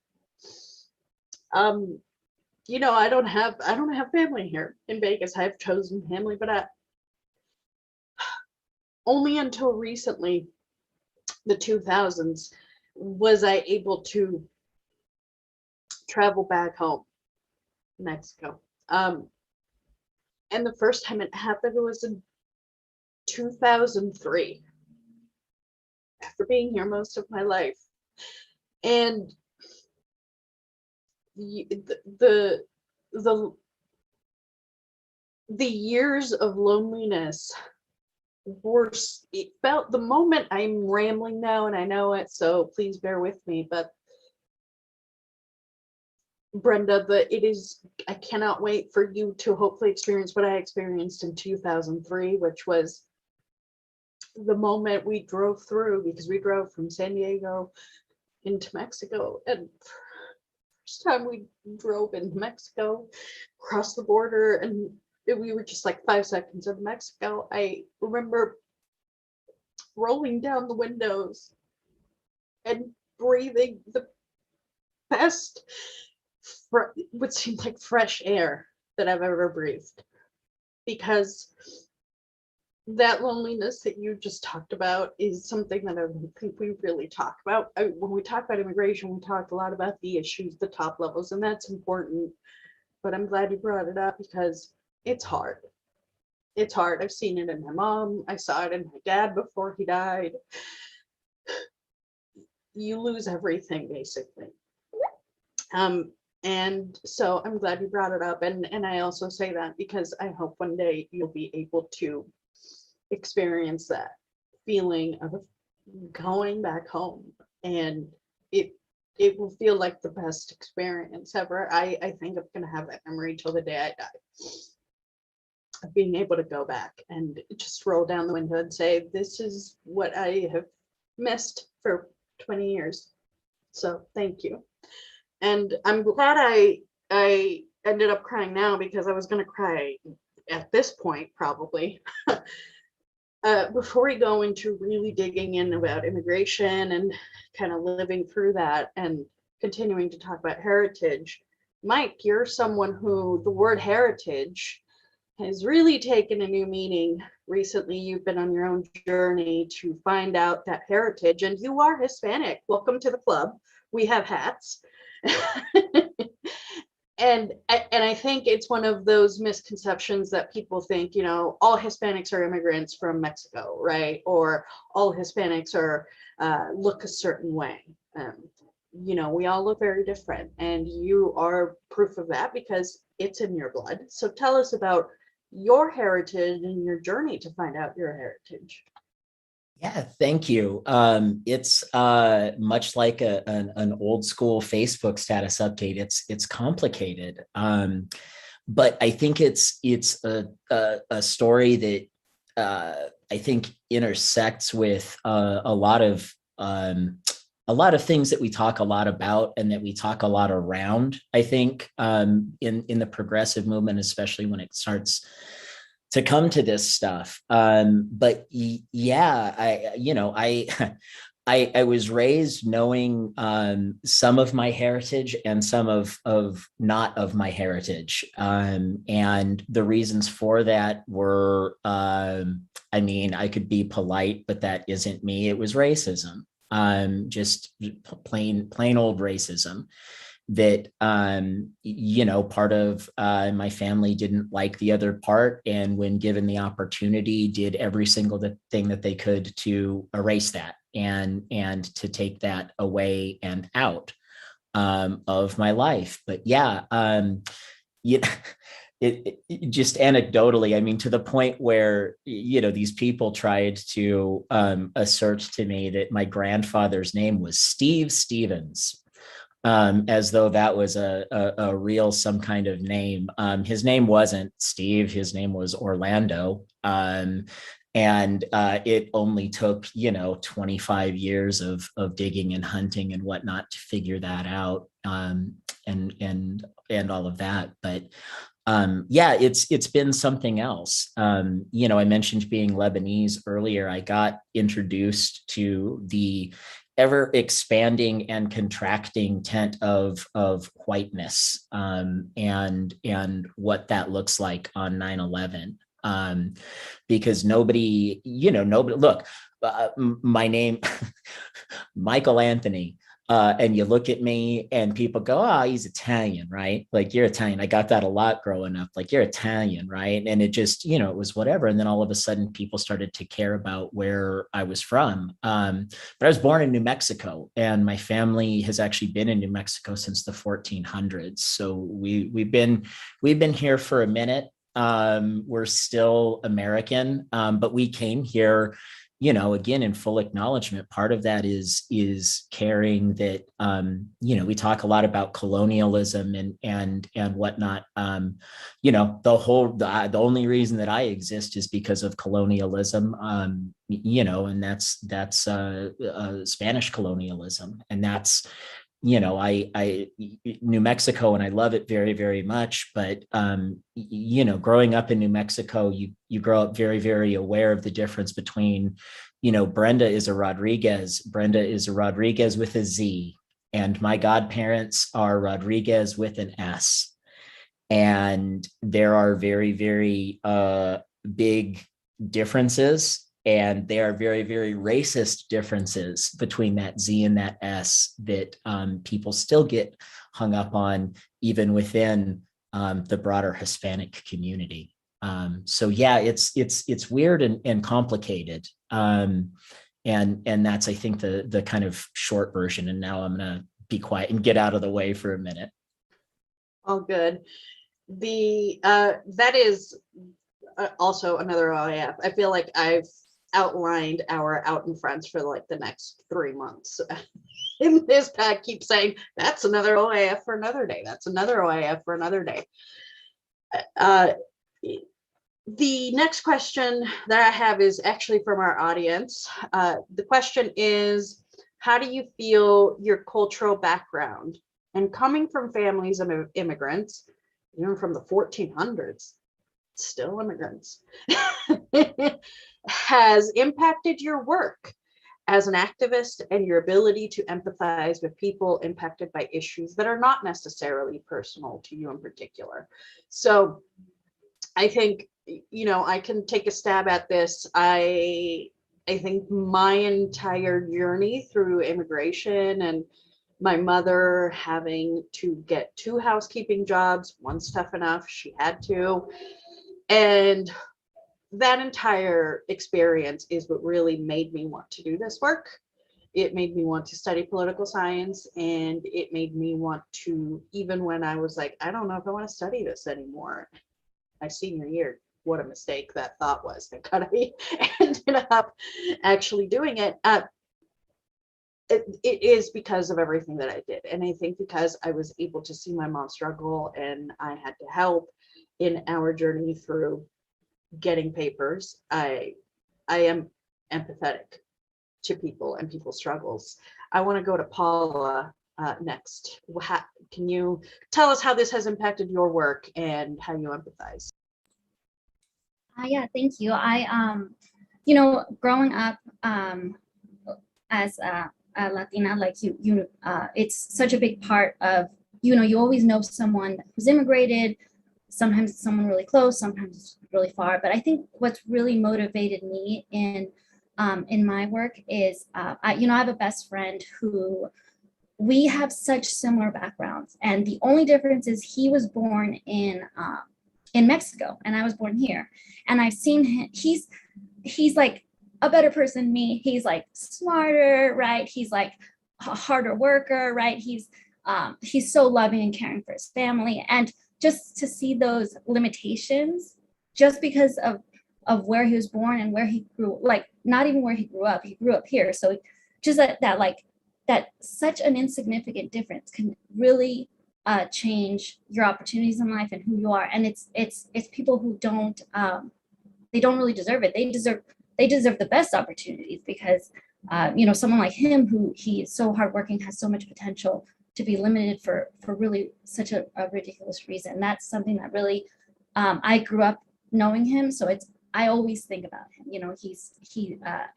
I don't have family here in Vegas. I have chosen family, but only until recently, the 2000s, was I able to travel back home, Mexico. And the first time it happened was in 2003, after being here most of my life. And the years of loneliness it felt, the moment, I'm rambling now and I know it, so please bear with me, but Brenda, I cannot wait for you to hopefully experience what I experienced in 2003, which was the moment we drove through, because we drove from San Diego into Mexico. And first time we drove into Mexico, across the border, and we were just like 5 seconds in Mexico. I remember rolling down the windows and breathing the best, what seemed like fresh air that I've ever breathed. Because that loneliness that you just talked about is something that I don't think we really talk about. When we talk about immigration, we talk a lot about the issues, the top levels, and that's important. But I'm glad you brought it up because it's hard. It's hard. I've seen it in my mom. I saw it in my dad before he died. You lose everything, basically. And so I'm glad you brought it up. And I also say that because I hope one day you'll be able to experience that feeling of going back home, and it will feel like the best experience ever. I think I'm gonna have that memory till the day I die, of being able to go back and just roll down the window and say, this is what I have missed for 20 years. So thank you. And I'm glad I ended up crying now, because I was gonna cry at this point probably. Before we go into really digging in about immigration and kind of living through that and continuing to talk about heritage, Mike, you're someone who the word heritage has really taken a new meaning recently. You've been on your own journey to find out that heritage, and you are Hispanic. Welcome to the club. We have hats. And I think it's one of those misconceptions that people think, you know, all Hispanics are immigrants from Mexico, right? Or all Hispanics are look a certain way. You know, we all look very different, and you are proof of that because it's in your blood. So tell us about your heritage and your journey to find out your heritage. Yeah, thank you. It's much like an old school Facebook status update. It's complicated, but I think it's a story that I think intersects with a lot of things that we talk a lot about and that we talk a lot around. I think in the progressive movement, especially when it starts to come to this stuff. But yeah, I was raised knowing some of my heritage and some of not of my heritage. And the reasons for that were, I mean, I could be polite, but that isn't me. It was racism, just plain old racism. That part of my family didn't like the other part, and when given the opportunity, did every single thing that they could to erase that and to take that away and out of my life. But yeah, it just anecdotally, I mean, to the point where these people tried to assert to me that my grandfather's name was Steve Stevens. As though that was a real some kind of name. His name wasn't Steve, his name was Orlando. And it only took 25 years of digging and hunting and whatnot to figure that out, and all of that. But yeah, it's been something else. I mentioned being Lebanese earlier. I got introduced to the ever expanding and contracting tent of whiteness, and what that looks like on 9/11. Because nobody, look, my name, Michael Anthony. And you look at me and people go, oh, he's Italian, right? Like, you're Italian. I got that a lot growing up. Like, you're Italian, right? And it just, it was whatever. And then all of a sudden people started to care about where I was from. But I was born in New Mexico, and my family has actually been in New Mexico since the 1400s. So we've been here for a minute. We're still American, but we came here again, in full acknowledgement, part of that is caring that, we talk a lot about colonialism and whatnot. The only reason that I exist is because of colonialism, and that's Spanish colonialism. And that's, I New Mexico, and I love it very, very much. But growing up in New Mexico, you grow up very, very aware of the difference between, Brenda is a Rodriguez with a Z, and my godparents are Rodriguez with an S. And there are very, very big differences. And there are very, very racist differences between that Z and that S that people still get hung up on, even within the broader Hispanic community. So yeah, it's weird and complicated. And that's, I think, the kind of short version. And now I'm gonna be quiet and get out of the way for a minute. All good. That is also another OIF. I feel like I've outlined our out in fronts for like the next 3 months. And this pack keeps saying, that's another OIF for another day. That's another OIF for another day. The next question that I have is actually from our audience. The question is, how do you feel your cultural background and coming from families of immigrants, even from the 1400s, still immigrants, has impacted your work as an activist and your ability to empathize with people impacted by issues that are not necessarily personal to you in particular? So I think, I can take a stab at this. I think my entire journey through immigration and my mother having to get 2 housekeeping jobs, one's tough enough, she had to. And that entire experience is what really made me want to do this work. It made me want to study political science, and it made me want to, even when I was like, I don't know if I want to study this anymore, my senior year, what a mistake that thought was. Thank God I ended up actually doing it. It is because of everything that I did. And I think because I was able to see my mom struggle and I had to help in our journey through getting papers, I am empathetic to people and people's struggles. I want to go to Paula next. Can you tell us how this has impacted your work and how you empathize? Yeah, thank you. Growing up as a Latina, like it's such a big part of, you always know someone who's immigrated. Sometimes it's someone really close, sometimes it's really far. But I think what's really motivated me in my work is, I have a best friend who we have such similar backgrounds, and the only difference is he was born in Mexico and I was born here, and I've seen him. He's like a better person than me. He's like smarter, right? He's like a harder worker, right? He's so loving and caring for his family, and just to see those limitations just because of where he was born and where he grew, like not even where he grew up here. So just that such an insignificant difference can really change your opportunities in life and who you are. And it's people who don't they don't really deserve it. They deserve the best opportunities because someone like him, who he is so hardworking, has so much potential, to be limited for really such a ridiculous reason. That's something that really I grew up knowing him, so I always think about him.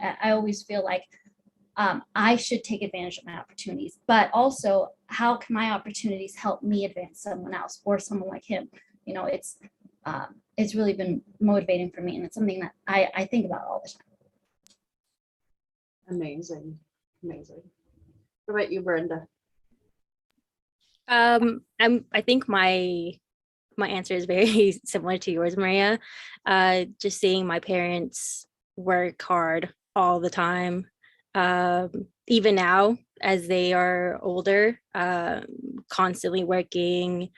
I always feel like I should take advantage of my opportunities, but also how can my opportunities help me advance someone else or someone like him? It's really been motivating for me, and it's something that I think about all the time. Amazing. What about you, Brenda? I think my answer is very similar to yours, Maria. Just seeing my parents work hard all the time, even now as they are older, constantly working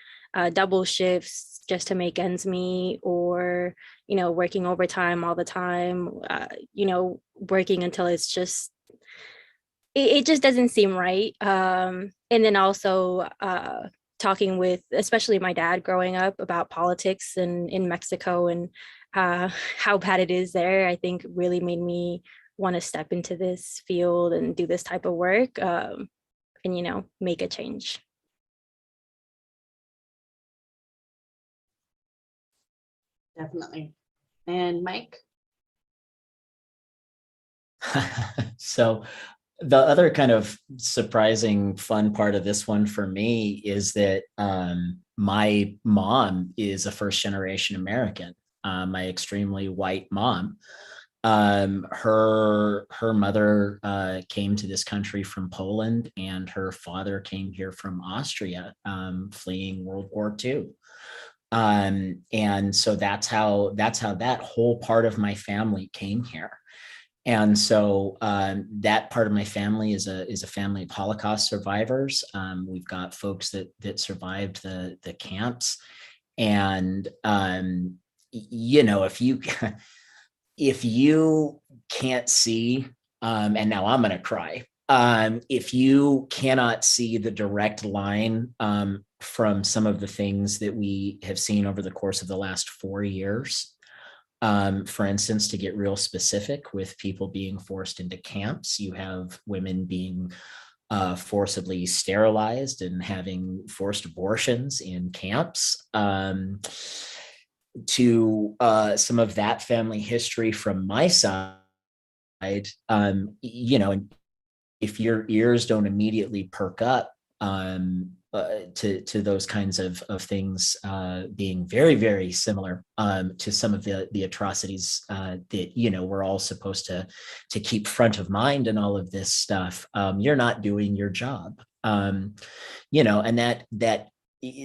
double shifts just to make ends meet, or working overtime all the time, working until it's just, it just doesn't seem right. And then also talking with, especially my dad growing up, about politics in Mexico and how bad it is there, I think really made me want to step into this field and do this type of work, and, make a change. Definitely. And Mike? So the other kind of surprising fun part of this one for me is that my mom is a first generation American, my extremely white mom. Her mother came to this country from Poland, and her father came here from Austria, fleeing World War II. And so that's how that whole part of my family came here. And so that part of my family is a family of Holocaust survivors. We've got folks that survived the camps, and if you can't see, and now I'm going to cry, if you cannot see the direct line from some of the things that we have seen over the course of the last 4 years, for instance, to get real specific, with people being forced into camps, you have women being forcibly sterilized and having forced abortions in camps, to some of that family history from my side. And if your ears don't immediately perk up to those kinds of things being very, very similar to some of the atrocities that we're all supposed to keep front of mind and all of this stuff, you're not doing your job. And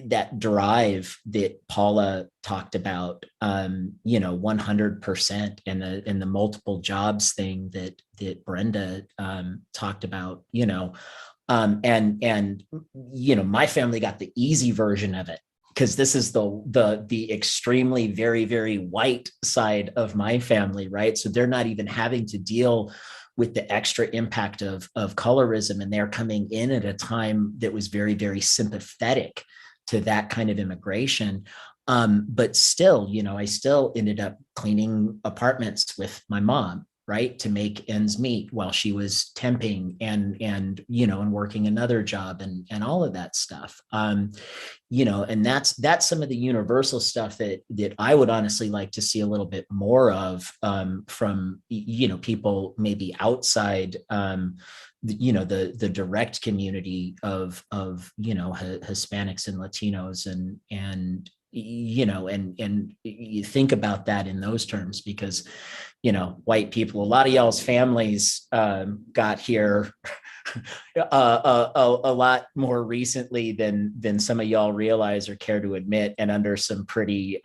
that drive that Paula talked about, 100%, and the multiple jobs thing that Brenda talked about, and my family got the easy version of it, because this is the extremely very, very white side of my family, right? So they're not even having to deal with the extra impact of colorism, and they're coming in at a time that was very, very sympathetic to that kind of immigration. But still, I still ended up cleaning apartments with my mom, right, to make ends meet while she was temping and working another job and all of that stuff. And that's some of the universal stuff that I would honestly like to see a little bit more of from people maybe outside the direct community of Hispanics and Latinos, and you think about that in those terms, because white people, a lot of y'all's families got here a lot more recently than some of y'all realize or care to admit, and under some pretty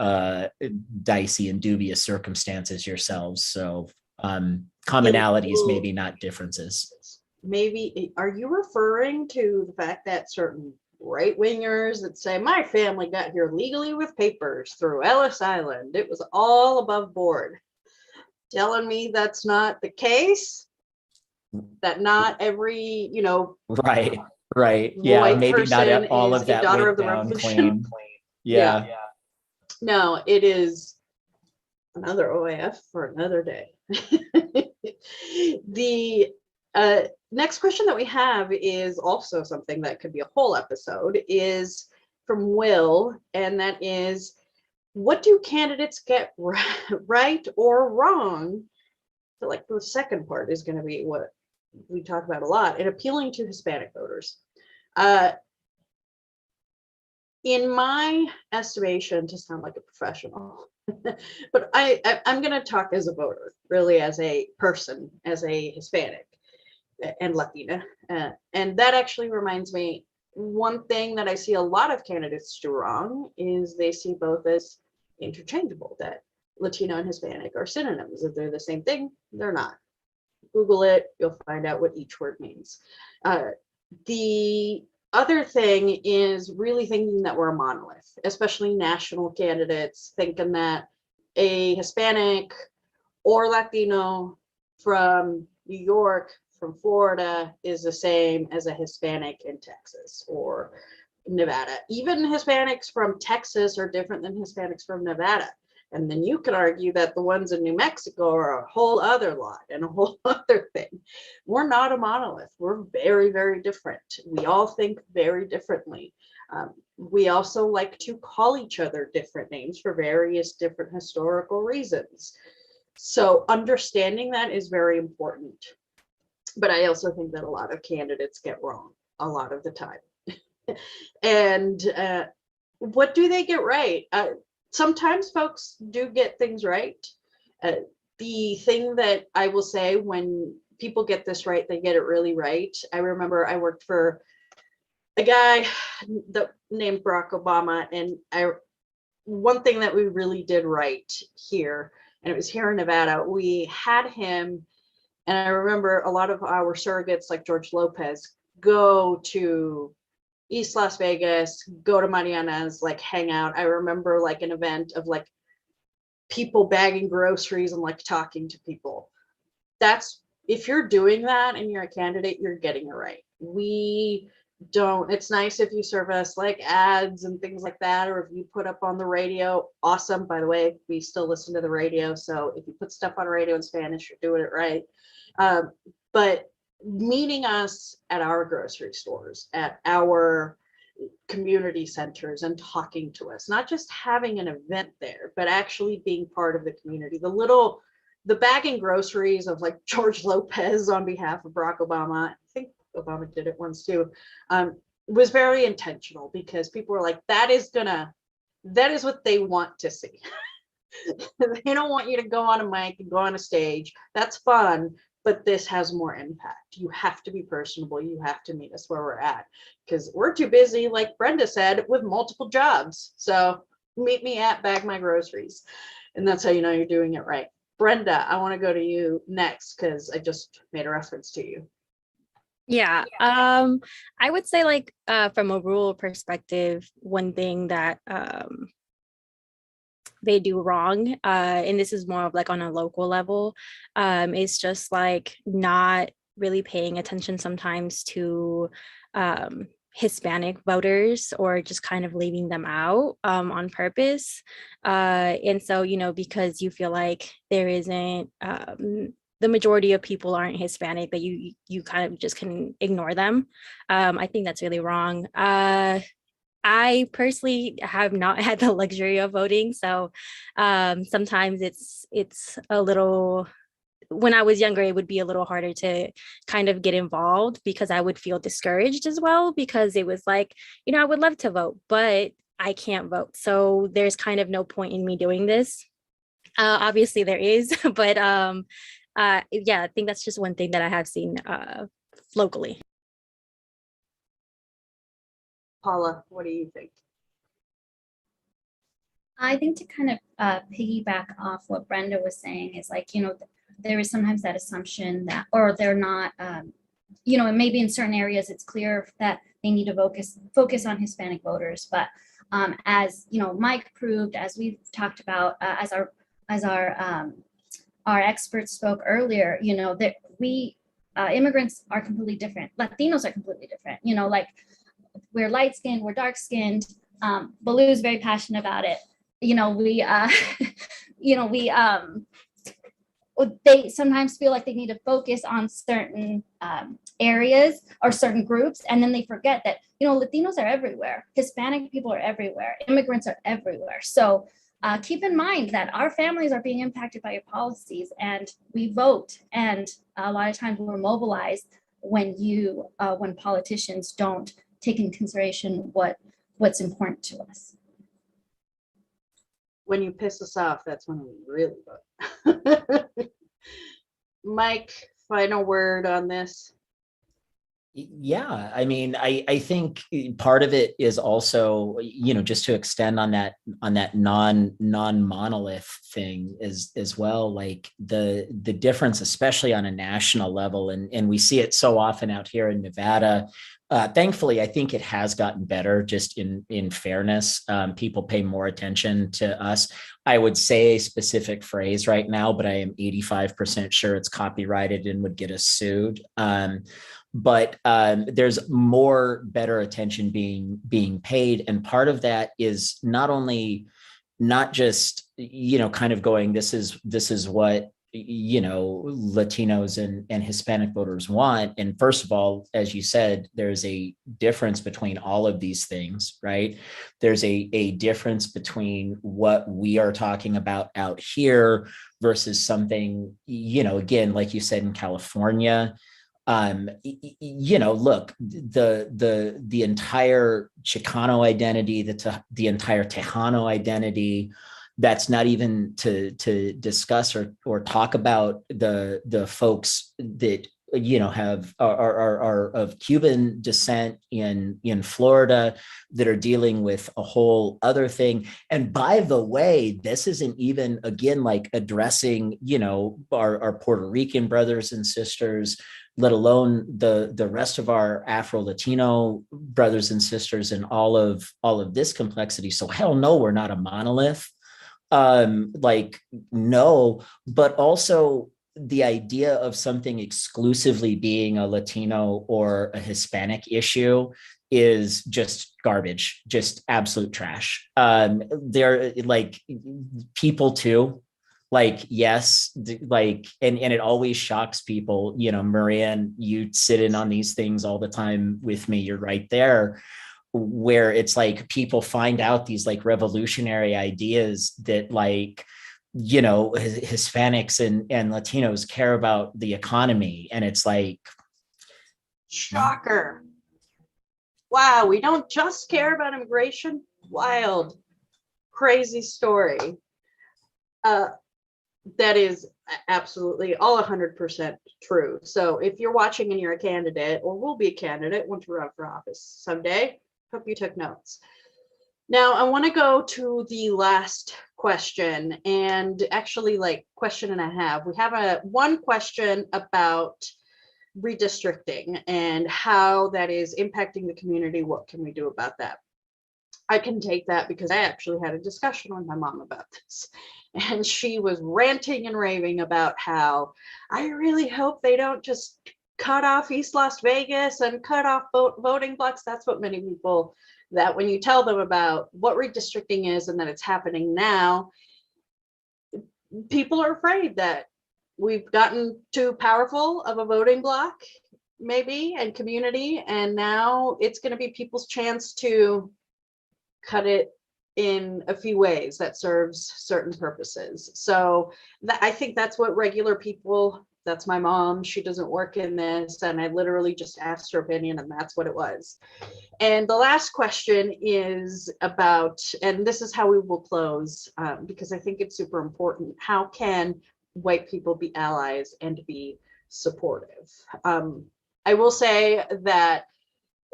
dicey and dubious circumstances yourselves. So commonalities, maybe not differences. Maybe, are you referring to the fact that certain right-wingers that say, my family got here legally with papers through Ellis Island, it was all above board, telling me that's not the case? That not every, right, yeah, maybe not all of that daughter went of the down revolution. clean. Yeah. No, it is another OAF for another day. The next question that we have is also something that could be a whole episode, is from Will, and that is, what do candidates get right or wrong? So like the second part is going to be what we talk about a lot, in appealing to Hispanic voters. In my estimation, to sound like a professional, but I'm going to talk as a voter, really as a person, as a Hispanic and Latina. And that actually reminds me, one thing that I see a lot of candidates do wrong is they see both as interchangeable, that Latino and Hispanic are synonyms, that they're the same thing. They're not. Google it, you'll find out what each word means. The other thing is really thinking that we're a monolith, especially national candidates, thinking that a Hispanic or Latino from New York, from Florida is the same as a Hispanic in Texas or Nevada. Even Hispanics from Texas are different than Hispanics from Nevada. And then you could argue that the ones in New Mexico are a whole other lot and a whole other thing. We're not a monolith. We're very, very different. We all think very differently. We also like to call each other different names for various different historical reasons. So understanding that is very important. But I also think that a lot of candidates get wrong a lot of the time. And what do they get right? Sometimes folks do get things right. The thing that I will say, when people get this right, they get it really right. I remember I worked for a guy named Barack Obama, and one thing that we really did right here, and it was here in Nevada, we had him, and I remember a lot of our surrogates like George Lopez go to East Las Vegas, go to Mariana's, like hang out. I remember like an event of like people bagging groceries and like talking to people. That's, if you're doing that and you're a candidate, you're getting it right. We don't, it's nice if you serve us like ads and things like that, or if you put up on the radio. Awesome. By the way, we still listen to the radio. So if you put stuff on radio in Spanish, you're doing it right. But meeting us at our grocery stores, at our community centers, and talking to us, not just having an event there, but actually being part of the community. The bagging groceries of like George Lopez on behalf of Barack Obama, I think Obama did it once too, was very intentional, because people were like, that is what they want to see. They don't want you to go on a mic and go on a stage. That's fun, but this has more impact. You have to be personable. You have to meet us where we're at, because we're too busy, like Brenda said, with multiple jobs. So meet me at Bag My Groceries. And that's how you know you're doing it right. Brenda, I want to go to you next, because I just made a reference to you. Yeah, I would say like from a rural perspective, one thing that they do wrong, and this is more of like on a local level, is just like not really paying attention sometimes to Hispanic voters, or just kind of leaving them out on purpose. And so, you know, because you feel like there isn't, the majority of people aren't Hispanic, that you kind of just can ignore them. I think that's really wrong. I personally have not had the luxury of voting, so sometimes it's a little, when I was younger, it would be a little harder to kind of get involved, because I would feel discouraged as well, because it was like, you know, I would love to vote, but I can't vote. So there's kind of no point in me doing this. Obviously there is, but yeah, I think that's just one thing that I have seen locally. Paula, what do you think? I think to kind of piggyback off what Brenda was saying is like, you know, there is sometimes that assumption that, or they're not, you know, and maybe in certain areas it's clear that they need to focus on Hispanic voters. But as, you know, Mike proved, as we've talked about, as our experts spoke earlier, you know, that we immigrants are completely different. Latinos are completely different. You know, like we're light skinned, we're dark skinned. Baloo's very passionate about it. You know, they sometimes feel like they need to focus on certain areas or certain groups, and then they forget that, you know, Latinos are everywhere, Hispanic people are everywhere, immigrants are everywhere. So keep in mind that our families are being impacted by your policies, and we vote, and a lot of times we're mobilized when politicians don't take in consideration what's important to us. When you piss us off, that's when we really vote. Mike, final word on this? Yeah, I mean, I think part of it is also, you know, just to extend on that non-monolith thing as well, like the difference, especially on a national level, and we see it so often out here in Nevada, Thankfully, I think it has gotten better. Just in fairness, people pay more attention to us. I would say a specific phrase right now, but I am 85% sure it's copyrighted and would get us sued. But there's more better attention being paid, and part of that is not just kind of going, this is what Latinos and Hispanic voters want. And first of all, as you said, there's a difference between all of these things, right? There's a difference between what we are talking about out here versus something, again, like you said, in California. Look, the entire Chicano identity, the entire Tejano identity, that's not even to discuss or talk about the folks that are of Cuban descent in Florida that are dealing with a whole other thing. And by the way, this isn't even, again, like addressing our Puerto Rican brothers and sisters, let alone the rest of our Afro-Latino brothers and sisters, and all of this complexity. So hell no, we're not a monolith. No, but also the idea of something exclusively being a Latino or a Hispanic issue is just garbage, just absolute trash. They're like people too. Yes, and it always shocks people, Maria, and you sit in on these things all the time with me. You're right there, where it's like people find out these like revolutionary ideas that Hispanics and Latinos care about the economy. And it's like, shocker. Wow, we don't just care about immigration. Wild, crazy story. That is absolutely all 100% true. So if you're watching and you're a candidate, or will be a candidate once you run for office someday, hope you took notes. Now I want to go to the last question, and actually question and a half. We have one question about redistricting and how that is impacting the community. What can we do about that? I can take that because I actually had a discussion with my mom about this, and she was ranting and raving about how I really hope they don't just cut off East Las Vegas and cut off voting blocks. That's what many people, that when you tell them about what redistricting is and that it's happening now, people are afraid that we've gotten too powerful of a voting block, maybe, and community, and now it's going to be people's chance to cut it in a few ways that serves certain purposes. So I think that's what regular people, that's my mom, she doesn't work in this, and I literally just asked her opinion, and that's what it was. And the last question is about, and this is how we will close, because I think it's super important, how can white people be allies and be supportive? I will say that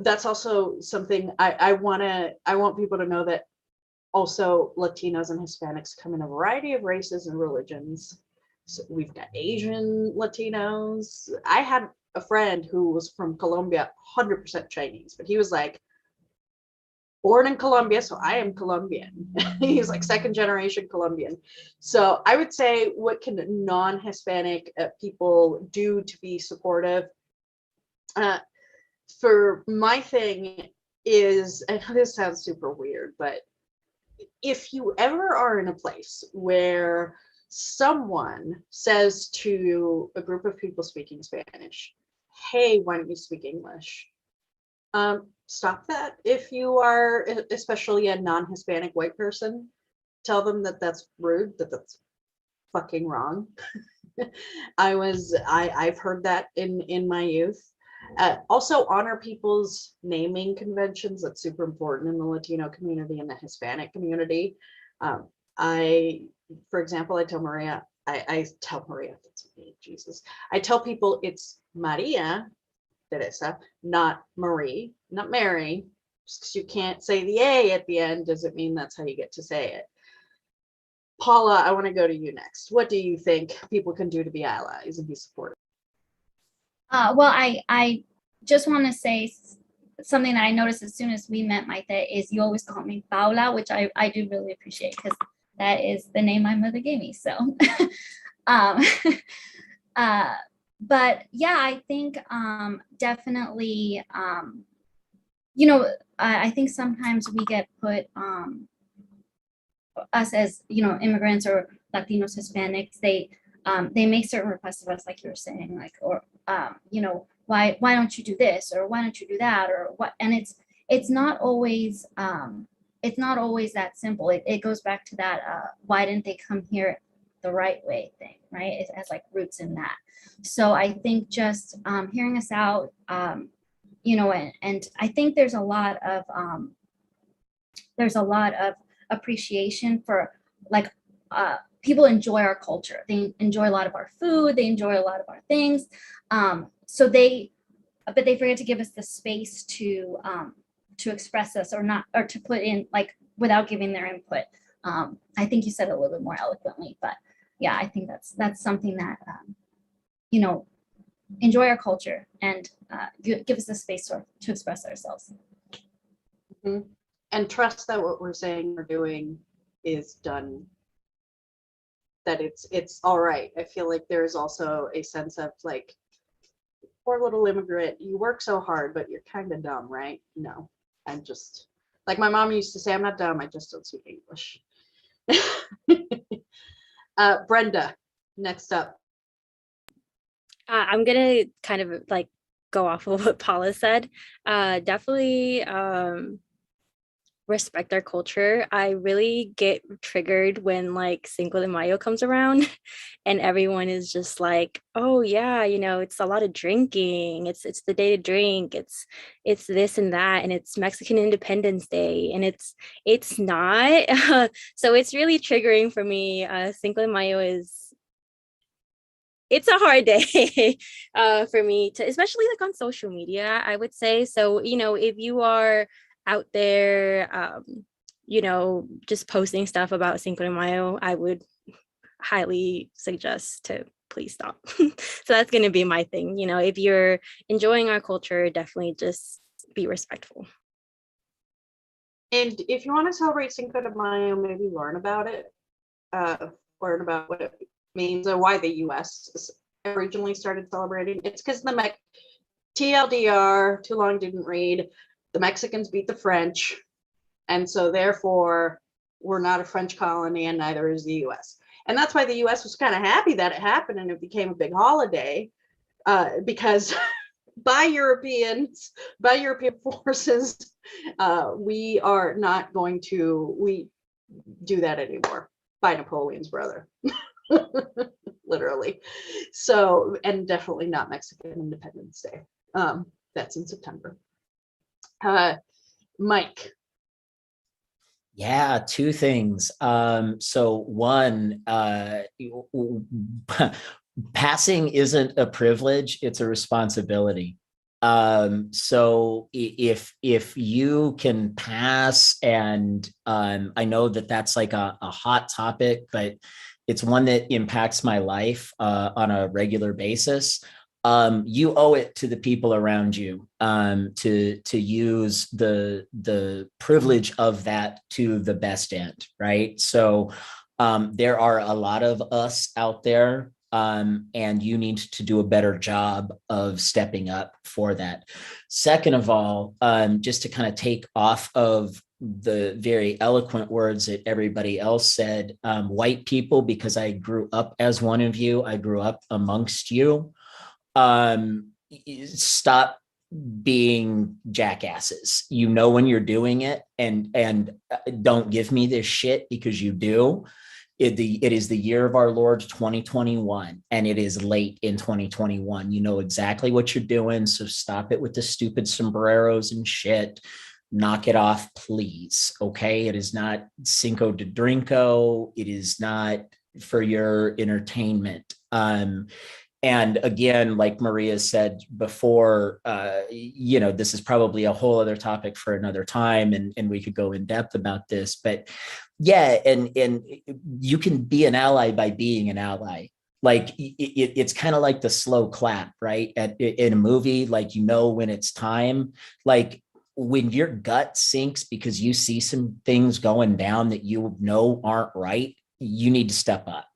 that's also something I want people to know, that also Latinos and Hispanics come in a variety of races and religions. So we've got Asian Latinos. I had a friend who was from Colombia, 100% Chinese, but he was like, born in Colombia, so I am Colombian. He's like second generation Colombian. So I would say, what can non-Hispanic people do to be supportive? For my thing is, I know this sounds super weird, but if you ever are in a place where someone says to a group of people speaking Spanish, hey, why don't you speak English? Stop that. If you are especially a non-Hispanic white person, tell them that that's rude, that that's fucking wrong. I've heard that in my youth. Also honor people's naming conventions. That's super important in the Latino community and the Hispanic community. For example, I tell Maria, that's me, Jesus. I tell people it's Maria Teresa, not Marie, not Mary. Just because you can't say the A at the end doesn't mean that's how you get to say it. Paula, I want to go to you next. What do you think people can do to be allies and be supportive? Well, I just want to say something that I noticed as soon as we met, Maite, is you always call me Paula, which I do really appreciate because that is the name my mother gave me. So, um, but yeah, I think definitely, you know, I think sometimes we get put, us as, you know, immigrants or Latinos, Hispanics, they make certain requests of us, like you were saying, like, or, you know, why don't you do this, or why don't you do that, or what? And it's not always that simple. It goes back to that, why didn't they come here the right way thing, right? It has like roots in that. So I think just hearing us out, you know, and I think there's a lot of appreciation for, like, people enjoy our culture. They enjoy a lot of our food. They enjoy a lot of our things. But they forget to give us the space to express us, or not, or to put in, like, without giving their input. I think you said it a little bit more eloquently, but yeah, I think that's something that, you know, enjoy our culture and give us the space to express ourselves. Mm-hmm. And trust that what we're saying we're doing is done, that it's all right. I feel like there's also a sense of, like, poor little immigrant, you work so hard, but you're kind of dumb, right? No, I'm just, like my mom used to say, I'm not dumb, I just don't speak English. Brenda, next up. I'm gonna kind of like go off of what Paula said. Definitely respect our culture. I really get triggered when like Cinco de Mayo comes around and everyone is just like, oh yeah, you know, it's a lot of drinking. It's the day to drink. It's this and that, and it's Mexican Independence Day, and it's not. So it's really triggering for me. Cinco de Mayo it's a hard day for me to, especially like on social media, I would say. So, you know, if you are out there, you know, just posting stuff about Cinco de Mayo, I would highly suggest to please stop. So that's going to be my thing. You know, if you're enjoying our culture, definitely just be respectful. And if you want to celebrate Cinco de Mayo, maybe learn about it, learn about what it means or why the US originally started celebrating. It's because the TLDR, too long didn't read, the Mexicans beat the French, and so therefore we're not a French colony, and neither is the US. And that's why the US was kind of happy that it happened and it became a big holiday, because by European forces, we are not going to do that anymore, by Napoleon's brother. Literally. So, and definitely not Mexican Independence Day. That's in September. Mike. Yeah, two things. So one, passing isn't a privilege, it's a responsibility. So if you can pass, and I know that that's like a hot topic, but it's one that impacts my life on a regular basis. You owe it to the people around you to use the privilege of that to the best end, right? So there are a lot of us out there, and you need to do a better job of stepping up for that. Second of all, just to kind of take off of the very eloquent words that everybody else said, white people, because I grew up as one of you, I grew up amongst you. Stop being jackasses. You know when you're doing it, and don't give me this shit, because you do. It is the year of our Lord 2021, and it is late in 2021. You know exactly what you're doing, so stop it with the stupid sombreros and shit. Knock it off, please. Okay, it is not Cinco de Drinko. It is not for your entertainment. And again, like Maria said before, you know, this is probably a whole other topic for another time, and we could go in depth about this. But yeah, and you can be an ally by being an ally. Like it's kind of like the slow clap, right? In a movie, like, you know when it's time. Like, when your gut sinks because you see some things going down that you know aren't right, you need to step up.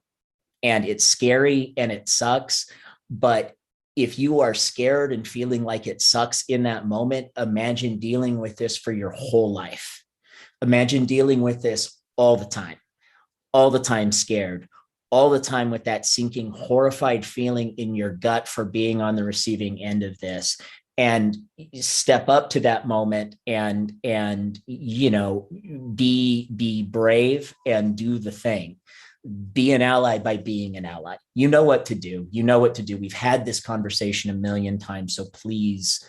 And it's scary and it sucks. But if you are scared and feeling like it sucks in that moment, imagine dealing with this for your whole life. Imagine dealing with this all the time scared, all the time with that sinking, horrified feeling in your gut for being on the receiving end of this. And step up to that moment and you know, be brave and do the thing. Be an ally by being an ally. You know what to do. You know what to do. We've had this conversation a million times, so please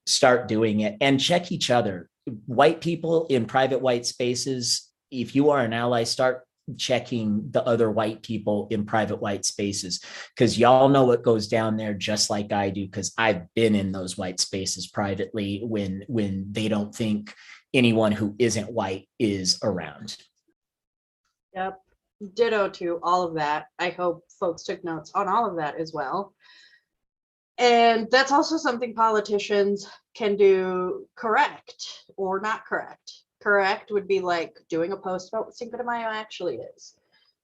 start doing it and check each other. White people in private white spaces, if you are an ally, start checking the other white people in private white spaces, because y'all know what goes down there just like I do, because I've been in those white spaces privately when they don't think anyone who isn't white is around. Yep. Ditto to all of that. I hope folks took notes on all of that as well. And that's also something politicians can do correct or not correct. Correct would be like doing a post about what Cinco de Mayo actually is.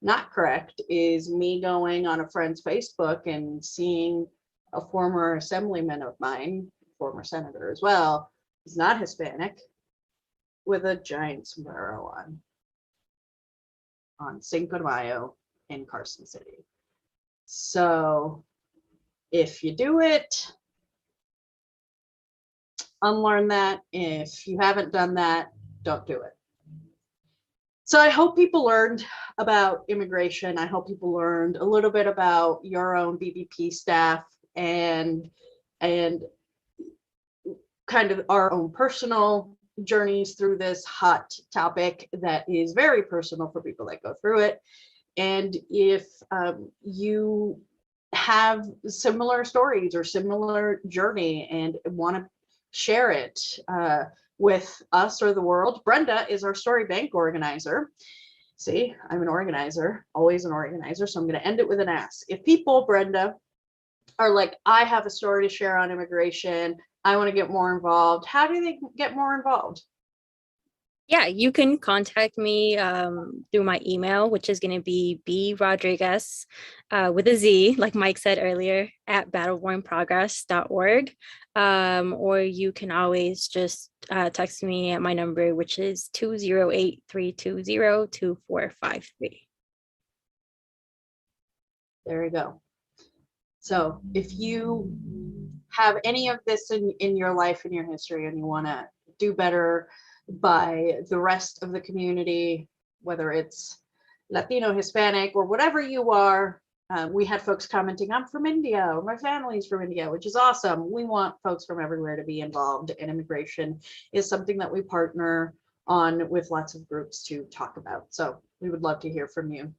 Not correct is me going on a friend's Facebook and seeing a former assemblyman of mine, former senator as well, he's not Hispanic, with a giant sombrero on Cinco de Mayo in Carson City. So if you do it, unlearn that. If you haven't done that, don't do it. So I hope people learned about immigration. I hope people learned a little bit about your own BBP staff and kind of our own personal journeys through this hot topic that is very personal for people that go through it. And if you have similar stories or similar journey and want to share it with us or the world, Brenda is our story bank organizer. See, I'm an organizer, always an organizer. So I'm going to end it with an ask. If people, Brenda, are like, I have a story to share on immigration, I want to get more involved, how do they get more involved? Yeah, you can contact me through my email, which is going to be brodriguez with a Z, like Mike said earlier, at battlebornprogress.org. Or you can always just text me at my number, which is 208-320-2453. There you go. So if you have any of this in your life, in your history, and you want to do better by the rest of the community, whether it's Latino, Hispanic, or whatever you are. We had folks commenting, I'm from India, or my family's from India, which is awesome. We want folks from everywhere to be involved, and immigration is something that we partner on with lots of groups to talk about. So we would love to hear from you.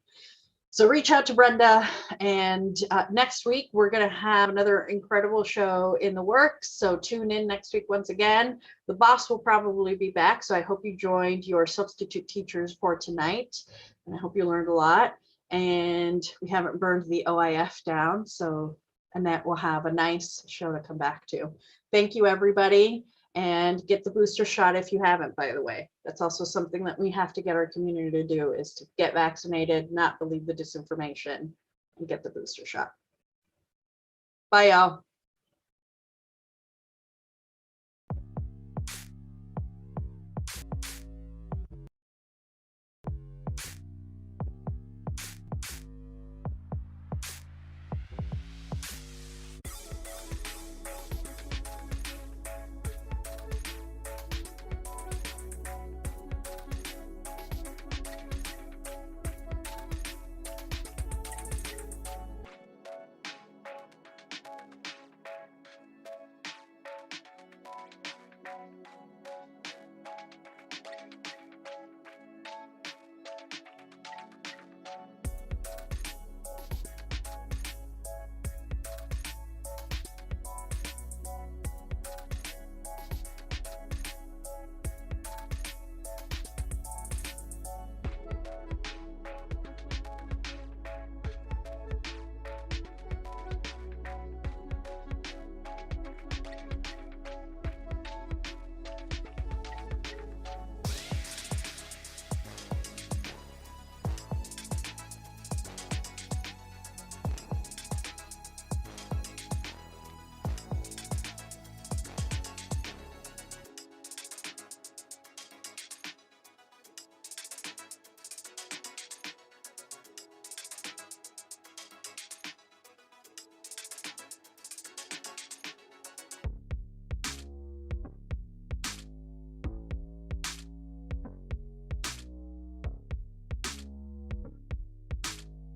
So reach out to Brenda, and next week we're going to have another incredible show in the works. So tune in next week once again. The boss will probably be back, so I hope you joined your substitute teachers for tonight, and I hope you learned a lot. And we haven't burned the OIF down, so Annette will have a nice show to come back to. Thank you, everybody. And get the booster shot if you haven't, by the way. That's also something that we have to get our community to do, is to get vaccinated, not believe the disinformation, and get the booster shot. Bye, y'all.